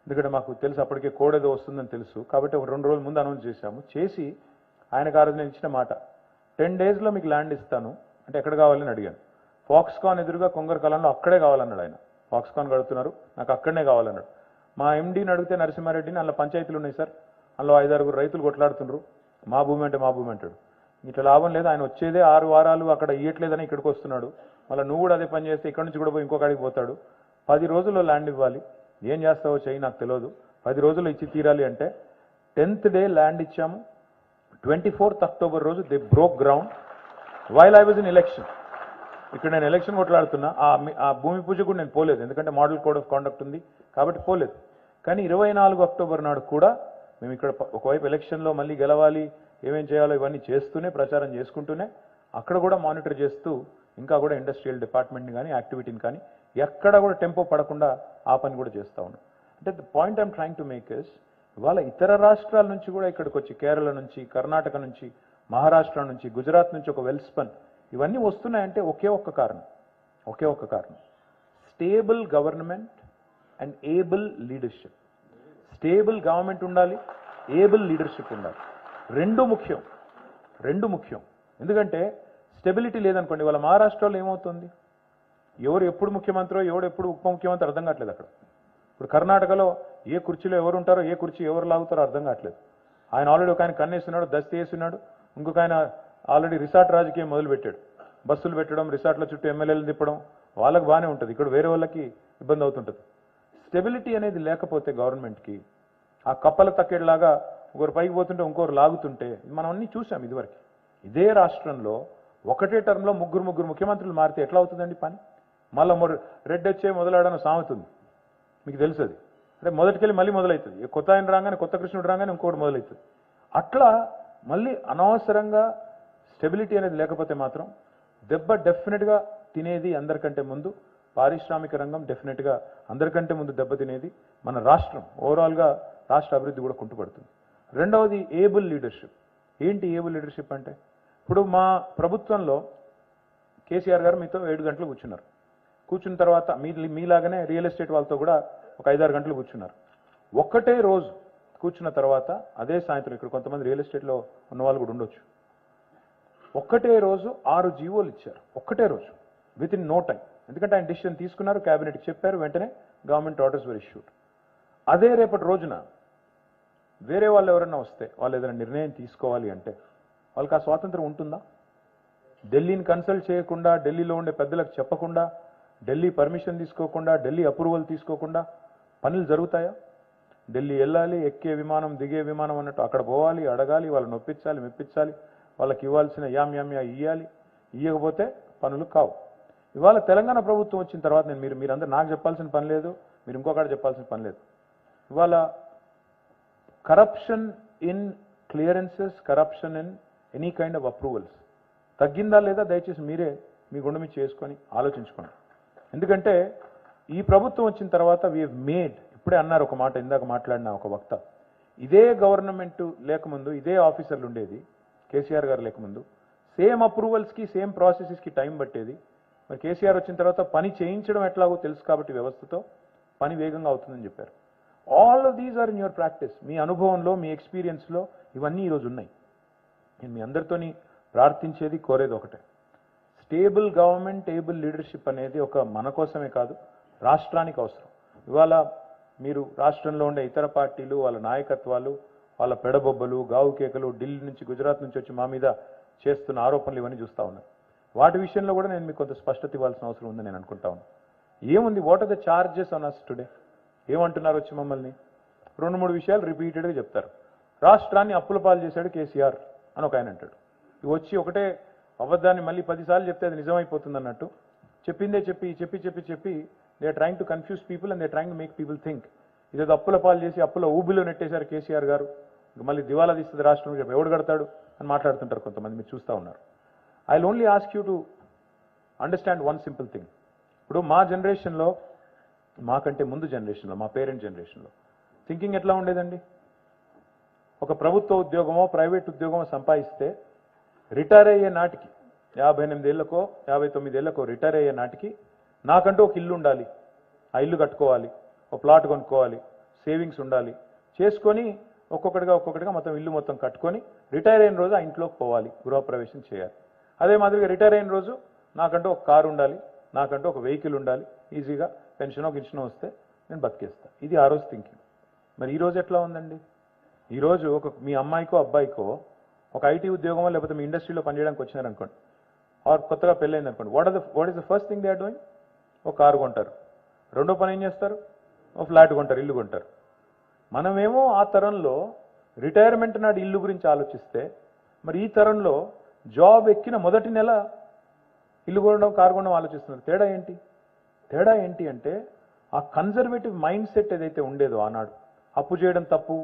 C: ఎందుకంటే మాకు తెలుసు అప్పటికే కోడ్ ఏదో వస్తుందని తెలుసు, కాబట్టి ఒక 2 రోజుల ముందు అనౌన్స్ చేశాము. చేసి ఆయనకు ఆ రోజు నేను ఇచ్చిన మాట, 10 daysలో మీకు ల్యాండ్ ఇస్తాను అంటే ఎక్కడ కావాలని అడిగాను. ఫాక్స్కాన్ ఎదురుగా కొంగర్ కలంలో అక్కడే కావాలన్నాడు ఆయన. ఫాక్స్కాన్ కడుతున్నారు, నాకు అక్కడనే కావాలన్నాడు. మా ఎండీని అడిగితే నరసింహారెడ్డిని, అందులో పంచాయతీలు ఉన్నాయి సార్, అందులో 5-6 రైతులు కొట్లాడుతున్నారు, మా భూమి అంటే మా భూమి అంటాడు. ఇట్లా లాభం లేదు, ఆయన వచ్చేదే 6 వారాలు అక్కడ ఇయ్యట్లేదని ఇక్కడికి వస్తున్నాడు. మళ్ళీ నువ్వు కూడా అదే పని చేస్తే ఇక్కడ నుంచి కూడా పోయి ఇంకొకడికి పోతాడు. 10 రోజుల్లో ల్యాండ్ ఇవ్వాలి, ఏం చేస్తావో చెయ్యి నాకు తెలియదు, 10 రోజుల్లో ఇచ్చి తీరాలి అంటే 10th డే ల్యాండ్ ఇచ్చాము. 24th October రోజు they broke ground while I was in election. ఇక్కడ నేను ఎలక్షన్ కొట్లాడుతున్నా, ఆ భూమి పూజ కూడా నేను పోలేదు, ఎందుకంటే మోడల్ కోడ్ ఆఫ్ కాండక్ట్ ఉంది కాబట్టి పోలేదు. కానీ 24 అక్టోబర్ నాడు కూడా మేము ఇక్కడ ఒకవైపు ఎలక్షన్లో మళ్ళీ గెలవాలి, ఏమేం చేయాలో ఇవన్నీ చేస్తూనే ప్రచారం చేసుకుంటూనే అక్కడ కూడా మానిటర్ చేస్తూ ఇంకా కూడా ఇండస్ట్రియల్ డిపార్ట్మెంట్ని కానీ యాక్టివిటీని కానీ ఎక్కడ కూడా టెంపో పడకుండా ఆ పని కూడా చేస్తూ ఉన్నాం. అంటే the point I'm trying to make is, ఇవాళ ఇతర రాష్ట్రాల నుంచి కూడా ఇక్కడికి వచ్చి కేరళ నుంచి, కర్ణాటక నుంచి, మహారాష్ట్ర నుంచి, గుజరాత్ నుంచి ఒక వెల్స్పన్ ఇవన్నీ వస్తున్నాయంటే ఒకే ఒక్క కారణం, stable government and able leadership. Stable government ఉండాలి, ఏబుల్ లీడర్షిప్ ఉండాలి. రెండు ముఖ్యం. ఎందుకంటే స్టెబిలిటీ లేదనుకోండి, వాళ్ళ మహారాష్ట్రలో ఏమవుతుంది, ఎవరు ఎప్పుడు ముఖ్యమంత్రో ఎవడు ఎప్పుడు ఉప ముఖ్యమంత్రి అర్థం కావట్లేదు అక్కడ. ఇప్పుడు కర్ణాటకలో ఏ కుర్చీలో ఎవరు ఉంటారో, ఏ కుర్చీ ఎవరు లాగుతారో అర్థం కావట్లేదు. ఆయన ఆల్రెడీ ఒక ఆయన కన్నేస్తున్నాడు, దస్తీ వేస్తున్నాడు, ఇంకొక ఆయన ఆల్రెడీ రిసార్ట్ రాజకీయం మొదలుపెట్టాడు. బస్సులు పెట్టడం, రిసార్ట్ల చుట్టూ ఎమ్మెల్యేలు తిప్పడం, వాళ్ళకి బాగానే ఉంటుంది, ఇక్కడ వేరే వాళ్ళకి ఇబ్బంది అవుతుంటుంది. స్టెబిలిటీ అనేది లేకపోతే గవర్నమెంట్కి ఆ కప్పల తక్కేలాగా ఒకరు పైకి పోతుంటే ఇంకొకరు లాగుతుంటే మనం అన్నీ చూసాం ఇదివరకు. ఇదే రాష్ట్రంలో ఒకటే టర్మ్లో ముగ్గురు ముఖ్యమంత్రులు మారితే ఎట్లా అవుతుందండి పని? మళ్ళీ రెడ్ వచ్చే మొదలాడని సామెతుంది, మీకు తెలుసు అది. అంటే మొదటికెళ్ళి మళ్ళీ మొదలవుతుంది, కొత్త ఆయన రాగానే, కొత్త కృష్ణుడు రాగానే ఇంకోటి మొదలవుతుంది. అట్లా మళ్ళీ అనవసరంగా స్టెబిలిటీ అనేది లేకపోతే మాత్రం దెబ్బ డెఫినెట్గా తినేది అందరికంటే ముందు పారిశ్రామిక రంగం, డెఫినెట్గా అందరికంటే ముందు దెబ్బ తినేది మన రాష్ట్రం. ఓవరాల్గా రాష్ట్ర అభివృద్ధి కూడా కుంటుపడుతుంది. రెండవది ఏబుల్ లీడర్షిప్. ఏంటి ఏబుల్ లీడర్షిప్ అంటే, ఇప్పుడు మా ప్రభుత్వంలో కేసీఆర్ గారు మీతో 7 గంటలు కూర్చున్నారు. కూర్చున్న తర్వాత మీలాగానే రియల్ ఎస్టేట్ వాళ్ళతో కూడా ఒక 5-6 గంటలు కూర్చున్నారు. ఒక్కటే రోజు కూర్చున్న తర్వాత అదే సాయంత్రం, ఇక్కడ కొంతమంది రియల్ ఎస్టేట్లో ఉన్న వాళ్ళు కూడా ఉండొచ్చు, ఒక్కటే రోజు 6 జీవోలు ఇచ్చారు. ఒక్కటే రోజు, విత్ ఇన్ నో టైం. ఎందుకంటే ఆయన డిసిషన్ తీసుకున్నారు, క్యాబినెట్కి చెప్పారు, వెంటనే గవర్నమెంట్ ఆర్డర్స్ వర్ ఇష్యూడ్. అదే రేపటి రోజున వేరే వాళ్ళు ఎవరైనా వస్తే, వాళ్ళు ఏదైనా నిర్ణయం తీసుకోవాలి అంటే వాళ్ళకి ఆ స్వాతంత్రం ఉంటుందా? ఢిల్లీని కన్సల్ట్ చేయకుండా, ఢిల్లీలో ఉండే పెద్దలకు చెప్పకుండా, ఢిల్లీ పర్మిషన్ తీసుకోకుండా, ఢిల్లీ అప్రూవల్ తీసుకోకుండా పనులు జరుగుతాయా? ఢిల్లీ వెళ్ళాలి, ఎక్కే విమానం, దిగే విమానం అన్నట్టు అక్కడ పోవాలి, అడగాలి, వాళ్ళని నొప్పించాలి, మెప్పించాలి, వాళ్ళకి ఇవ్వాల్సిన యామ్యా ఇయ్యాలి. ఇవ్వకపోతే పనులు కావు. ఇవాళ తెలంగాణ ప్రభుత్వం వచ్చిన తర్వాత మీరందరూ నాకు చెప్పాల్సిన పని లేదు, మీరు ఇంకొకటి చెప్పాల్సిన పని లేదు. ఇవాళ corruption in clearances, corruption in any kind of approvals తగ్గిందా లేదా దయచేసి మీరే మీ గుండె మీద చేసుకొని ఆలోచించుకోండి. ఎందుకంటే ఈ ప్రభుత్వం వచ్చిన తర్వాత వీ హేవ్ మేడ్, ఇప్పుడే అన్నారు ఒక మాట, ఇందాక మాట్లాడిన ఒక వక్త, ఇదే గవర్నమెంట్ లేకముందు ఇదే ఆఫీసర్లు ఉండేది, కేసీఆర్ గారు లేకముందు సేమ్ అప్రూవల్స్కి, సేమ్ ప్రాసెసెస్కి టైం పట్టేది. మరి కేసీఆర్ వచ్చిన తర్వాత పని చేయించడం ఎట్లాగో తెలుసు కాబట్టి వ్యవస్థతో పని వేగంగా అవుతుందని చెప్పారు. All of these are in your practice. మీ అనుభవంలో, మీ ఎక్స్పీరియన్స్లో ఇవన్నీ ఈరోజు ఉన్నాయి. నేను మీ అందరితోని ప్రార్థించేది, కోరేది ఒకటే, స్టేబుల్ గవర్నమెంట్, ఏబుల్ లీడర్షిప్ అనేది ఒక మన కోసమే కాదు, రాష్ట్రానికి అవసరం. ఇవాళ మీరు రాష్ట్రంలో ఉండే ఇతర పార్టీలు, వాళ్ళ నాయకత్వాలు, వాళ్ళ పెడబొబ్బలు, గావు కేకలు, ఢిల్లీ నుంచి, గుజరాత్ నుంచి వచ్చి మా మీద చేస్తున్న ఆరోపణలు ఇవన్నీ చూస్తూ ఉన్నారు. వాటి విషయంలో కూడా నేను మీకు కొంత స్పష్టత ఇవ్వాల్సిన అవసరం ఉందని నేను అనుకుంటా ఉన్నాను. ఏముంది, what are the charges on us today? ఏమంటున్నారు వచ్చి మమ్మల్ని? 2-3 విషయాలు రిపీటెడ్గా చెప్తారు. రాష్ట్రాన్ని అప్పుల పాలు చేశాడు కేసీఆర్ అని ఒక ఆయన అంటాడు. ఇవి వచ్చి ఒకటే అబద్ధాన్ని మళ్ళీ 10 సార్లు చెప్తే అది నిజమైపోతుంది అన్నట్టు చెప్పిందే చెప్పి they are trying to confuse people and they are trying to make people think ఇదేదో అప్పుల పాలు చేసి అప్పుల ఊబిలో నెట్టేశారు కేసీఆర్ గారు, మళ్ళీ దివాలా తీస్తుంది రాష్ట్రం, ఎవడు కడతాడు అని మాట్లాడుతుంటారు కొంతమంది, మీరు చూస్తూ ఉన్నారు. I will only ask you to understand one simple thing. ఇప్పుడు మా జనరేషన్లో, మాకంటే ముందు జనరేషన్లో, మా పేరెంట్ జనరేషన్లో థింకింగ్ ఎట్లా ఉండేదండి? ఒక ప్రభుత్వ ఉద్యోగమో ప్రైవేట్ ఉద్యోగమో సంపాదిస్తే రిటైర్ అయ్యే నాటికి 58 ఏళ్లకో 59 ఏళ్లకో రిటైర్ అయ్యే నాటికి నాకంటూ ఒక ఇల్లు ఉండాలి, ఆ ఇల్లు కట్టుకోవాలి, ఒక ప్లాట్ కొనుక్కోవాలి, సేవింగ్స్ ఉండాలి, చేసుకొని ఒక్కొక్కటిగా మొత్తం ఇల్లు మొత్తం కట్టుకొని రిటైర్ అయిన రోజు ఆ ఇంట్లోకి పోవాలి, గృహప్రవేశం చేయాలి. అదే మాదిరిగా రిటైర్ అయిన రోజు నాకంటూ ఒక కారు ఉండాలి, నాకంటూ ఒక వెహికల్ ఉండాలి, ఈజీగా పెన్షనో గిన్షనో వస్తే నేను బతికేస్తాను. ఇది ఆ రోజు థింకింగ్. మరి ఈ రోజు ఎట్లా ఉందండి? ఈరోజు మీ అమ్మాయికో అబ్బాయికో ఒక ఐటీ ఉద్యోగమో లేకపోతే మీ ఇండస్ట్రీలో పనిచేయడానికి వచ్చినారనుకోండి, ఆర్ కొత్తగా పెళ్ళైంది అనుకోండి, what is the first thing they are doing? ఒక కారు కొంటారు. రెండో పని ఏం చేస్తారు? ఒక ఫ్లాట్ కొంటారు, ఇల్లు కొంటారు. మనమేమో ఆ తరంలో రిటైర్మెంట్ నాడు ఇల్లు గురించి ఆలోచిస్తే, మరి ఈ తరంలో జాబ్ ఎక్కిన మొదటి నెల ఇల్లు కొనడం, కారు కొనడం ఆలోచిస్తున్నారు. తేడా ఏంటి అంటే ఆ కన్జర్వేటివ్ మైండ్ సెట్ ఏదైతే ఉండేదో ఆనాడు, అప్పు చేయడం తప్పు,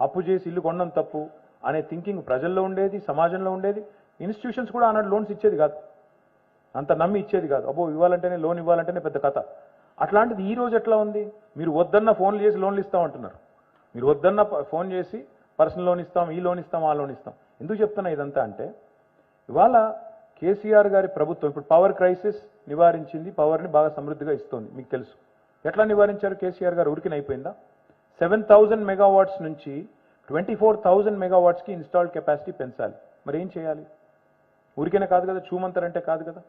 C: అప్పు చేసి ఇల్లు కొనడం తప్పు అనే థింకింగ్ ప్రజల్లో ఉండేది, సమాజంలో ఉండేది. ఇన్స్టిట్యూషన్స్ కూడా ఆనాడు లోన్స్ ఇచ్చేది కాదు, అంత నమ్మి ఇచ్చేది కాదు. అబ్బో ఇవ్వాలంటేనే, లోన్ ఇవ్వాలంటేనే పెద్ద కథ. అట్లాంటిది ఈ రోజు ఎట్లా ఉంది? మీరు వద్దన్న ఫోన్లు చేసి లోన్లు ఇస్తామంటున్నారు. మీరు వద్దన్న ఫోన్ చేసి పర్సనల్ లోన్ ఇస్తాం, ఈ లోన్ ఇస్తాం, ఆ లోన్ ఇస్తాం. ఎందుకు చెప్తున్నా ఇదంతా అంటే, ఇవాళ కేసీఆర్ గారి ప్రభుత్వం ఇప్పుడు పవర్ క్రైసిస్ నివారించింది, పవర్ని బాగా సమృద్ధిగా ఇస్తోంది. మీకు తెలుసు ఎట్లా నివారించారు కేసీఆర్ గారు? ఊరికిన అయిపోయిందా? 7,000 మెగావాట్స్ నుంచి 24,000 మెగావాట్స్కి ఇన్స్టాల్డ్ కెపాసిటీ పెంచాలి. మరి ఏం చేయాలి? ఊరికైనా కాదు కదా, చూమంతరంటే కాదు కదా.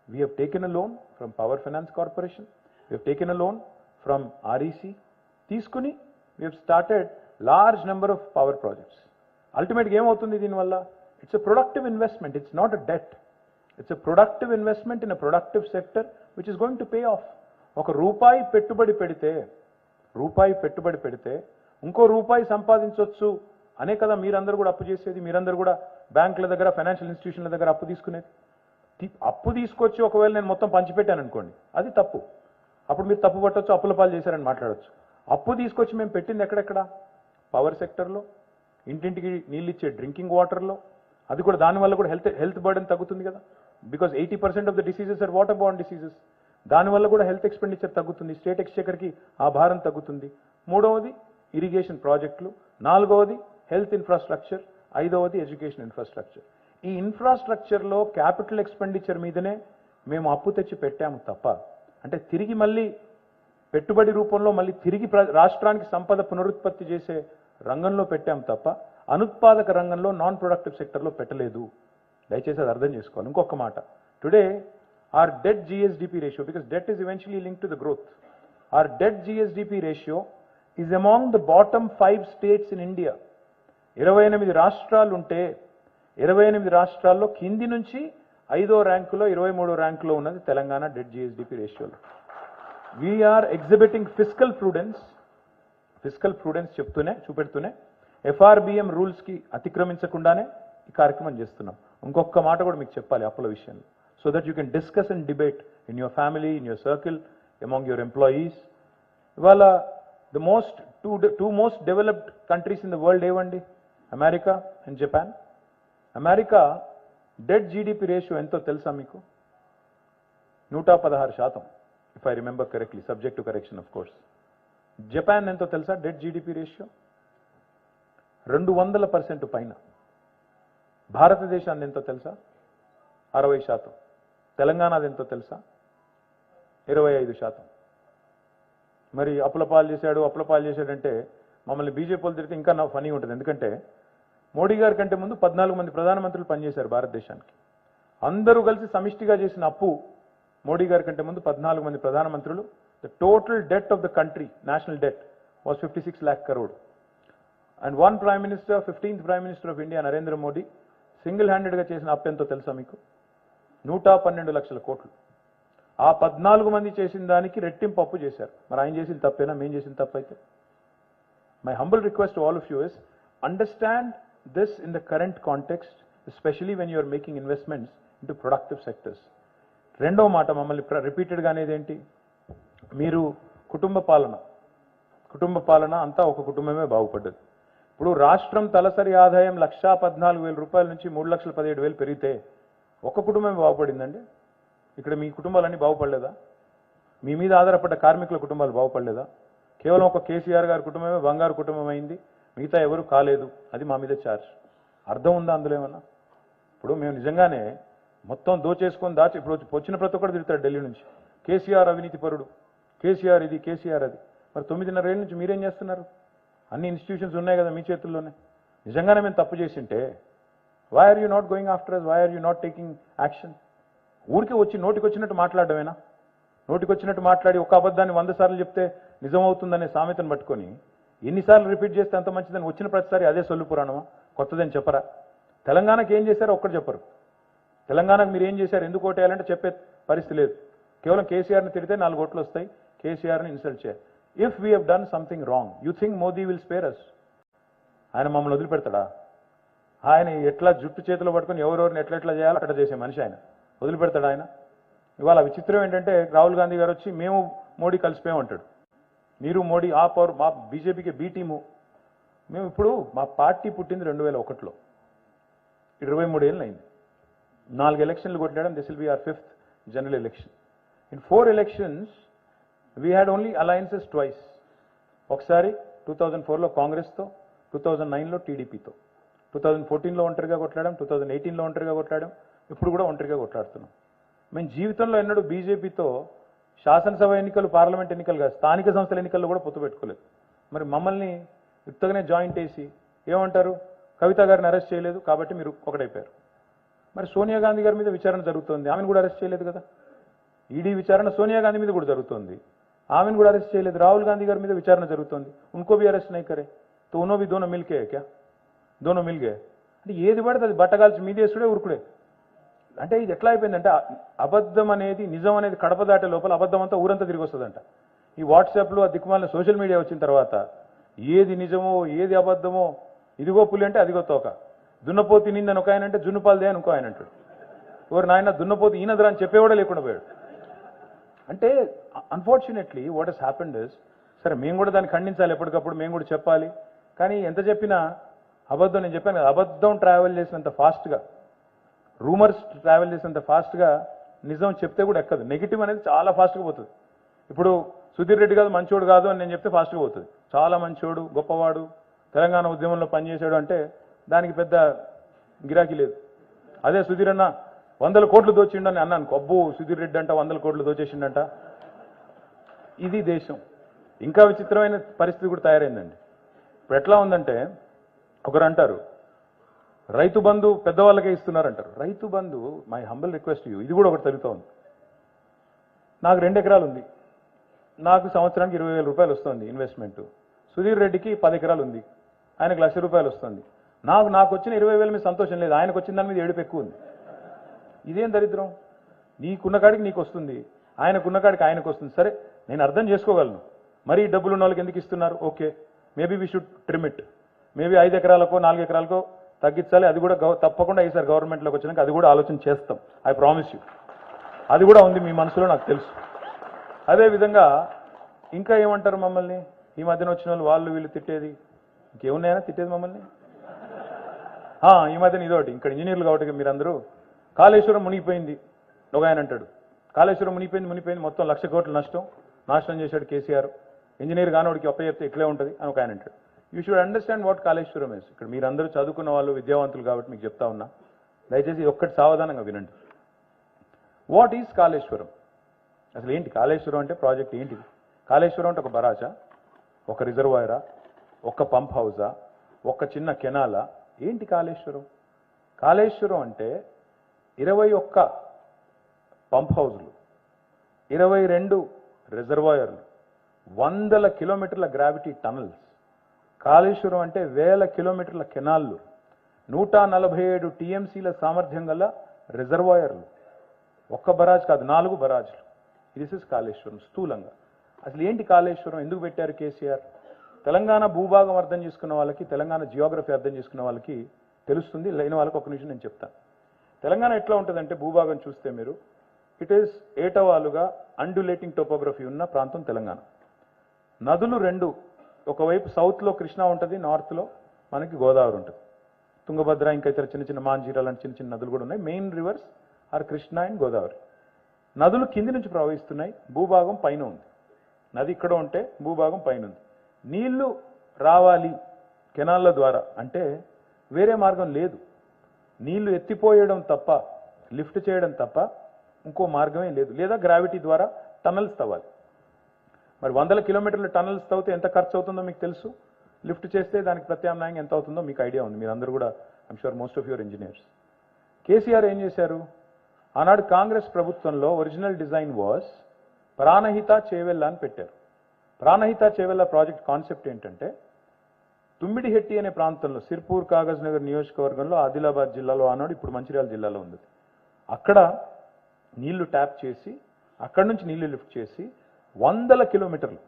C: We have taken a loan from power finance corporation, we have taken a loan from REC. తీసుకుని we have started large number of power projects. అల్టిమేట్గా ఏమవుతుంది దీనివల్ల? It's a productive investment, it's not a debt. It's a productive investment in a productive sector which is going to pay off. ఒక రూపాయి పెట్టుబడి పెడితే ఇంకో రూపాయి సంపాదించవచ్చు అనే కదా మీరందరూ కూడా అప్పు చేసేది, మీరందరూ కూడా బ్యాంకుల దగ్గర, ఫైనాన్షియల్ ఇన్స్టిట్యూషన్ల దగ్గర అప్పు తీసుకునేది. అప్పు తీసుకొచ్చి ఒకవేళ నేను మొత్తం పంచిపెట్టాను అనుకోండి, అది తప్పు. అప్పుడు మీరు తప్పు పట్టవచ్చు, అప్పుల పాలు చేశారని మాట్లాడవచ్చు. అప్పు తీసుకొచ్చి మేము పెట్టింది ఎక్కడెక్కడ? పవర్ సెక్టర్లో, ఇంటింటికి నీళ్ళు ఇచ్చే డ్రింకింగ్ వాటర్లో. అది కూడా దానివల్ల కూడా హెల్త్ బర్డెన్ తగ్గుతుంది కదా. Because 80% of the diseases are water borne diseases. దానివల్ల కూడా హెల్త్ ఎక్స్పెండిచర్ తగ్గుతుంది, స్టేట్ ఎక్స్చెకర్కి ఆ భారం తగ్గుతుంది. మూడవది ఇరిగేషన్ ప్రాజెక్టులు, నాలుగవది హెల్త్ ఇన్ఫ్రాస్ట్రక్చర్, ఐదవది ఎడ్యుకేషన్ ఇన్ఫ్రాస్ట్రక్చర్. ఈ ఇన్ఫ్రాస్ట్రక్చర్లో క్యాపిటల్ ఎక్స్పెండిచర్ మీదనే మేము అప్పు తెచ్చి పెట్టాము తప్ప, అంటే తిరిగి మళ్ళీ పెట్టుబడి రూపంలో మళ్ళీ తిరిగి రాష్ట్రానికి సంపద పునరుత్పత్తి చేసే రంగంలో పెట్టాము తప్ప అనుత్పాదక రంగంలో, నాన్ ప్రొడక్టివ్ సెక్టర్లో పెట్టలేదు. దయచేసి అది అర్థం చేసుకోవాలి. ఇంకొక మాట, today our debt GSDP ratio, because debt is eventually linked to the growth, our debt GSDP ratio is among the bottom 5 states in India. 28 రాష్ట్రాలు ఉంటే 28 రాష్ట్రాల్లో కింది నుంచి 5వ ర్యాంకులో 23వ ర్యాంకులో ఉన్నది తెలంగాణ డెట్ GSDP రేషియోలో. వీఆర్ ఎగ్జిబిటింగ్ ఫిస్కల్ ప్రూడెన్స్ చూపెడుతూనే FRBM రూల్స్కి అతిక్రమించకుండానే ఈ కార్యక్రమం చేస్తున్నాం. ఇంకొక మాట కూడా మీకు చెప్పాలి అప్పుల విషయంలో, so that you can discuss and debate in your family, in your circle, among your employees. Ivala the two most developed countries in the world evandi, America and Japan. America debt GDP ratio ento telusa meeku? 116%, if I remember correctly, subject to correction of course. Japan ento telusa debt GDP ratio? 200% పైన. భారతదేశాన్ని ఎంతో తెలుసా? 60%. తెలంగాణది ఎంతో తెలుసా? 25%. మరి అప్పుల పాలు చేశాడంటే మమ్మల్ని బీజేపీలు తిరిగితే ఇంకా నా ఫనీ ఉంటుంది. ఎందుకంటే మోడీ గారి కంటే ముందు 14 మంది ప్రధానమంత్రులు పనిచేశారు భారతదేశానికి. అందరూ కలిసి సమిష్టిగా చేసిన అప్పు మోడీ గారి కంటే ముందు 14 మంది ప్రధానమంత్రులు. The total debt of the country, national debt, was 56 lakh crore. And one prime minister, 15th prime minister of India Narendra Modi single హ్యాండెడ్గా చేసిన అప్పు ఎంతో తెలుసా మీకు? 112 లక్షల కోట్లు. ఆ 14 మంది చేసిన దానికి రెట్టింపు అప్పు చేశారు. మరి ఆయన చేసిన తప్పేనా? మేము చేసిన తప్పైతే? My humble request to all of you is understand this in the current context, especially when you're making investments into productive sectors. రెండవ మాట మమ్మల్ని రిపీటెడ్గా అనేది ఏంటి? మీరు కుటుంబ పాలన అంతా ఒక కుటుంబమే బాగుపడ్డది. ఇప్పుడు రాష్ట్రం తలసరి ఆదాయం 1,14,000 రూపాయల నుంచి 3,17,000 పెరిగితే ఒక్క కుటుంబమే బాగుపడిందండి. ఇక్కడ మీ కుటుంబాలన్నీ బాగుపడలేదా? మీ మీద ఆధారపడ్డ కార్మికుల కుటుంబాలు బాగుపడలేదా? కేవలం ఒక కేసీఆర్ గారి కుటుంబమే బంగారు కుటుంబం అయింది, మిగతా ఎవరు కాలేదు. అది మా మీద ఛార్జ్. అర్థం ఉందా అందులో ఏమన్నా? ఇప్పుడు మేము నిజంగానే మొత్తం దోచేసుకొని ఇప్పుడు వచ్చిన ప్రతి ఒక్కరు తిరుగుతాడు ఢిల్లీ నుంచి, కేసీఆర్ అవినీతి పరుడు, కేసీఆర్ ఇది, కేసీఆర్ అది. మరి 9.5 ఏళ్ళ నుంచి మీరేం చేస్తున్నారు? అన్ని ఇన్స్టిట్యూషన్స్ ఉన్నాయి కదా మీ చేతుల్లోనే. నిజంగానే మేము తప్పు చేసింటే why are you not going after us, why are you not taking action? ఊరికే వచ్చి నోటికి వచ్చినట్టు మాట్లాడమేనా? నోటికి వచ్చినట్టు మాట్లాడి ఒక అబద్ధాన్ని 100 సార్లు చెప్తే నిజమవుతుందనే సామెతను పట్టుకొని ఎన్నిసార్లు రిపీట్ చేస్తే అంత మంచిదని వచ్చిన ప్రతిసారి అదే సొల్లు పురాణమా? కొత్తదని చెప్పరా? తెలంగాణకి ఏం చేశారో ఒక్కటి చెప్పరు. తెలంగాణకు మీరు ఏం చేశారు, ఎందుకు ఓటేయాలంటే చెప్పే పరిస్థితి లేదు. కేవలం కేసీఆర్ని తిడితే 4 ఓట్లు వస్తాయి, కేసీఆర్ని ఇన్సల్ట్ చేయాలి. If we have done something wrong, you think Modi will spare us? ఆయన మమ్మల్ని వదిలిపెడతాడా? ఆయన ఎట్లా జుట్టు చేతిలో పట్టుకొని ఎవరెవరిని ఎట్లా చేయాలో అట్లా చేసే మనిషి ఆయన. వదిలిపెడతాడు ఆయన? ఇవాళ విచిత్రం ఏంటంటే రాహుల్ గాంధీ గారు వచ్చి మేము మోడీ కలిసిపోయామంటాడు. మీరు మోడీ ఆ పవర్ మా బీజేపీకి బీ టీము. మేము ఇప్పుడు మా పార్టీ పుట్టింది 2001లో, 23 ఏళ్ళు అయింది. 4 ఎలక్షన్లు కొట్లాడడం. This will be our 5th general election. In 4 elections we had only alliances twice. ఒకసారి 2004లో కాంగ్రెస్తో, 2009లో టీడీపీతో, 2014లో ఒంటరిగా కొట్లాడాం, 2018లో ఒంటరిగా కొట్లాడాం, ఇప్పుడు కూడా ఒంటరిగా కొట్లాడుతున్నాం. మేము జీవితంలో ఎన్నడూ బీజేపీతో శాసనసభ ఎన్నికలు, పార్లమెంట్ ఎన్నికలు కాదు, స్థానిక సంస్థల ఎన్నికల్లో కూడా పొత్తు పెట్టుకోలేదు. మరి మమ్మల్ని ఉత్తగానే జాయింట్ వేసి ఏమంటారు, కవిత గారిని అరెస్ట్ చేయలేదు కాబట్టి మీరు ఒకటైపోయారు. మరి సోనియా గాంధీ గారి మీద విచారణ జరుగుతోంది, ఆమెను కూడా అరెస్ట్ చేయలేదు కదా. ఈడీ విచారణ సోనియా గాంధీ మీద కూడా జరుగుతోంది, ఆమెను కూడా అరెస్ట్ చేయలేదు. రాహుల్ గాంధీ గారి మీద విచారణ జరుగుతోంది, ఉनको भी అరెస్ట్ नहीं करे तो उन्होंने भी दोनों मिलके क्या दोनों मिल गए. అంటే ఏది పడితే అది బట్టగాల్చి మీదేసుడే ఉరుకుడే. అంటే ఇది ఎట్లా అయిపోయిందంటే అబద్ధం అనేది నిజం అనేది కడప దాటే లోపల అబద్ధం అంతా ఊరంతా తిరిగి వస్తుందంట. ఈ వాట్సాప్లో ఆ దిక్కుమాలిన సోషల్ మీడియా వచ్చిన తర్వాత ఏది నిజమో ఏది అబద్ధమో, ఇదిగో పులి అంటే అదిగో తోక, దున్నపోతి నిందని ఒక ఆయన అంటే జున్నుపాలదే అని ఇంకో ఆయన అంటాడు. ఎవరు నాయన దున్నపోతి ఈయనదరా అని చెప్పేవాడే లేకుండా పోయాడు. అంటే unfortunately what has happened is, సరే మేము కూడా దాన్ని ఖండించాలి, ఎప్పటికప్పుడు మేము కూడా చెప్పాలి. కానీ ఎంత చెప్పినా అబద్ధం, నేను చెప్పాను కదా, అబద్ధం ట్రావెల్ చేసినంత ఫాస్ట్గా, రూమర్స్ ట్రావెల్ చేసినంత ఫాస్ట్గా నిజం చెప్తే కూడా ఎక్కదు. నెగిటివ్ అనేది చాలా ఫాస్ట్గా పోతుంది. ఇప్పుడు సుధీర్ రెడ్డి కాదు మంచోడు కాదు అని నేను చెప్తే ఫాస్ట్గా పోతుంది. చాలా మంచోడు, గొప్పవాడు, తెలంగాణ ఉద్యమంలో పనిచేశాడు అంటే దానికి పెద్ద గిరాకీ లేదు. అదే సుధీర్ అన్న 100 కోట్లు దోచిండు అని అన్నాను, అబ్బో సుధీర్ రెడ్డి అంట 100 కోట్లు దోచేసిండంట. ఇది దేశం. ఇంకా విచిత్రమైన పరిస్థితి కూడా తయారైందండి. ఇప్పుడు ఎట్లా ఉందంటే, ఒకరు అంటారు Rythu Bandhu పెద్దవాళ్ళకే ఇస్తున్నారంటారు. Rythu Bandhu, my humble request you, ఇది కూడా ఒకటి తరుగుతూ ఉంది. నాకు 2 ఎకరాలు ఉంది, నాకు సంవత్సరానికి 20,000 రూపాయలు వస్తుంది ఇన్వెస్ట్మెంట్. సుధీర్ రెడ్డికి 10 ఎకరాలు ఉంది, ఆయనకు 1,00,000 రూపాయలు వస్తుంది. నాకు వచ్చిన 20,000 మీద సంతోషం లేదు, ఆయనకు వచ్చిన దాని మీద ఏడుపు ఎక్కువ ఉంది. ఇదేం దరిద్రం? నీకున్న కాడికి నీకు వస్తుంది, ఆయనకున్న కాడికి ఆయనకు వస్తుంది. సరే, నేను అర్థం చేసుకోగలను, మరీ డబ్బులు ఉన్న వాళ్ళకి ఎందుకు ఇస్తున్నారు, okay, maybe we should trim it, maybe 5 ఎకరాలకో 4 ఎకరాలకో తగ్గించాలి. అది కూడా తప్పకుండా ఈసారి గవర్నమెంట్లోకి వచ్చినాక అది కూడా ఆలోచన చేస్తాం, ఐ ప్రామిస్ యూ. అది కూడా ఉంది మీ మనసులో, నాకు తెలుసు. అదేవిధంగా ఇంకా ఏమంటారు మమ్మల్ని, ఈ మధ్యన వచ్చిన వాళ్ళు వీళ్ళు తిట్టేది, ఇంకేమున్నాయనా తిట్టేది మమ్మల్ని? ఈ మధ్యన ఇదోటి, ఇక్కడ ఇంజనీర్లు కాబట్టి మీరందరూ కాళేశ్వరం మునిగిపోయింది ఒక ఆయన అంటాడు. కాళేశ్వరం మునిగిపోయింది మొత్తం 1,00,000 కోట్ల నాశనం చేశాడు కేసీఆర్, ఇంజనీర్ కానోడికి అప్ప చెప్తే ఇట్లే ఉంటుంది అని ఒక ఆయన అంటాడు. You should understand what Kaleshwaram is. ఇక్కడ మీరందరూ చదువుకున్న వాళ్ళు, విద్యావంతులు కాబట్టి మీకు చెప్తా ఉన్నా, దయచేసి ఒక్కటి సావధానంగా వినండి. What is Kaleshwaram? అసలు ఏంటి కాళేశ్వరం అంటే? ప్రాజెక్ట్ ఏంటిది? కాళేశ్వరం అంటే ఒక బరాజా, ఒక రిజర్వాయరా, ఒక పంప్ హౌజా, ఒక చిన్న కెనాలా? ఏంటి కాళేశ్వరం? కాళేశ్వరం అంటే 21 పంప్ హౌజులు, 22 రిజర్వాయర్లు, 100 కిలోమీటర్ల గ్రావిటీ టనల్స్. కాళేశ్వరం అంటే 1000 కిలోమీటర్ల కెనాల్లు, 147 టీఎంసీల సామర్థ్యం గల రిజర్వాయర్లు, ఒక్క బరాజ్ కాదు 4 బరాజ్లు. దిస్ ఇస్ కాళేశ్వరం స్థూలంగా. అసలు ఏంటి కాళేశ్వరం? ఎందుకు పెట్టారు కేసీఆర్? తెలంగాణ భూభాగం అర్థం చేసుకున్న వాళ్ళకి, తెలంగాణ జియోగ్రఫీ అర్థం చేసుకున్న వాళ్ళకి తెలుస్తుంది, లేని వాళ్ళకి ఒక నిమిషం నేను చెప్తాను. తెలంగాణ ఎట్లా ఉంటుందంటే భూభాగం చూస్తే మీరు, ఇట్ ఈస్ ఏటవాలుగా అండులేటింగ్ టోపోగ్రఫీ ఉన్న ప్రాంతం తెలంగాణ. నదులు 2, ఒకవైపు సౌత్లో కృష్ణా ఉంటుంది, నార్త్లో మనకి గోదావరి ఉంటుంది, తుంగభద్ర, ఇంకా ఇతర చిన్న చిన్న మాంజీరా లాంటి చిన్న చిన్న నదులు కూడా ఉన్నాయి. Main rivers are Krishna and Godavari. నదులు కింది నుంచి ప్రవహిస్తున్నాయి, భూభాగం పైన ఉంది. నది ఇక్కడ ఉంటే భూభాగం పైన ఉంది. నీళ్లు రావాలి కెనాళ్ళ ద్వారా అంటే వేరే మార్గం లేదు. నీళ్లు ఎత్తిపోయడం తప్ప, లిఫ్ట్ చేయడం తప్ప ఇంకో మార్గమే లేదు. లేదా గ్రావిటీ ద్వారా టనల్స్ తవ్వాలి. మరి 100 కిలోమీటర్ల టనల్స్ తవ్వితే ఎంత ఖర్చు అవుతుందో మీకు తెలుసు. లిఫ్ట్ చేస్తే దానికి ప్రత్యామ్నాయంగా ఎంత అవుతుందో మీకు ఐడియా ఉంది. మీరందరూ కూడా I'm sure most of your engineers. KCR ఏం చేశారు? ఆనాడు కాంగ్రెస్ ప్రభుత్వంలో original design was Pranahita Chevella అని పెట్టారు. ప్రాణహిత చేవెళ్ళ ప్రాజెక్ట్ కాన్సెప్ట్ ఏంటంటే, తుమ్మిడిహెట్టి అనే ప్రాంతంలో సిర్పూర్ కాగజ్ నగర్ నియోజకవర్గంలో ఆదిలాబాద్ జిల్లాలో ఆనాడు, ఇప్పుడు మంచిర్యాల జిల్లాలో ఉంది. అక్కడ నీళ్లు ట్యాప్ చేసి అక్కడి నుంచి నీళ్లు లిఫ్ట్ చేసి 100 కిలోమీటర్లు,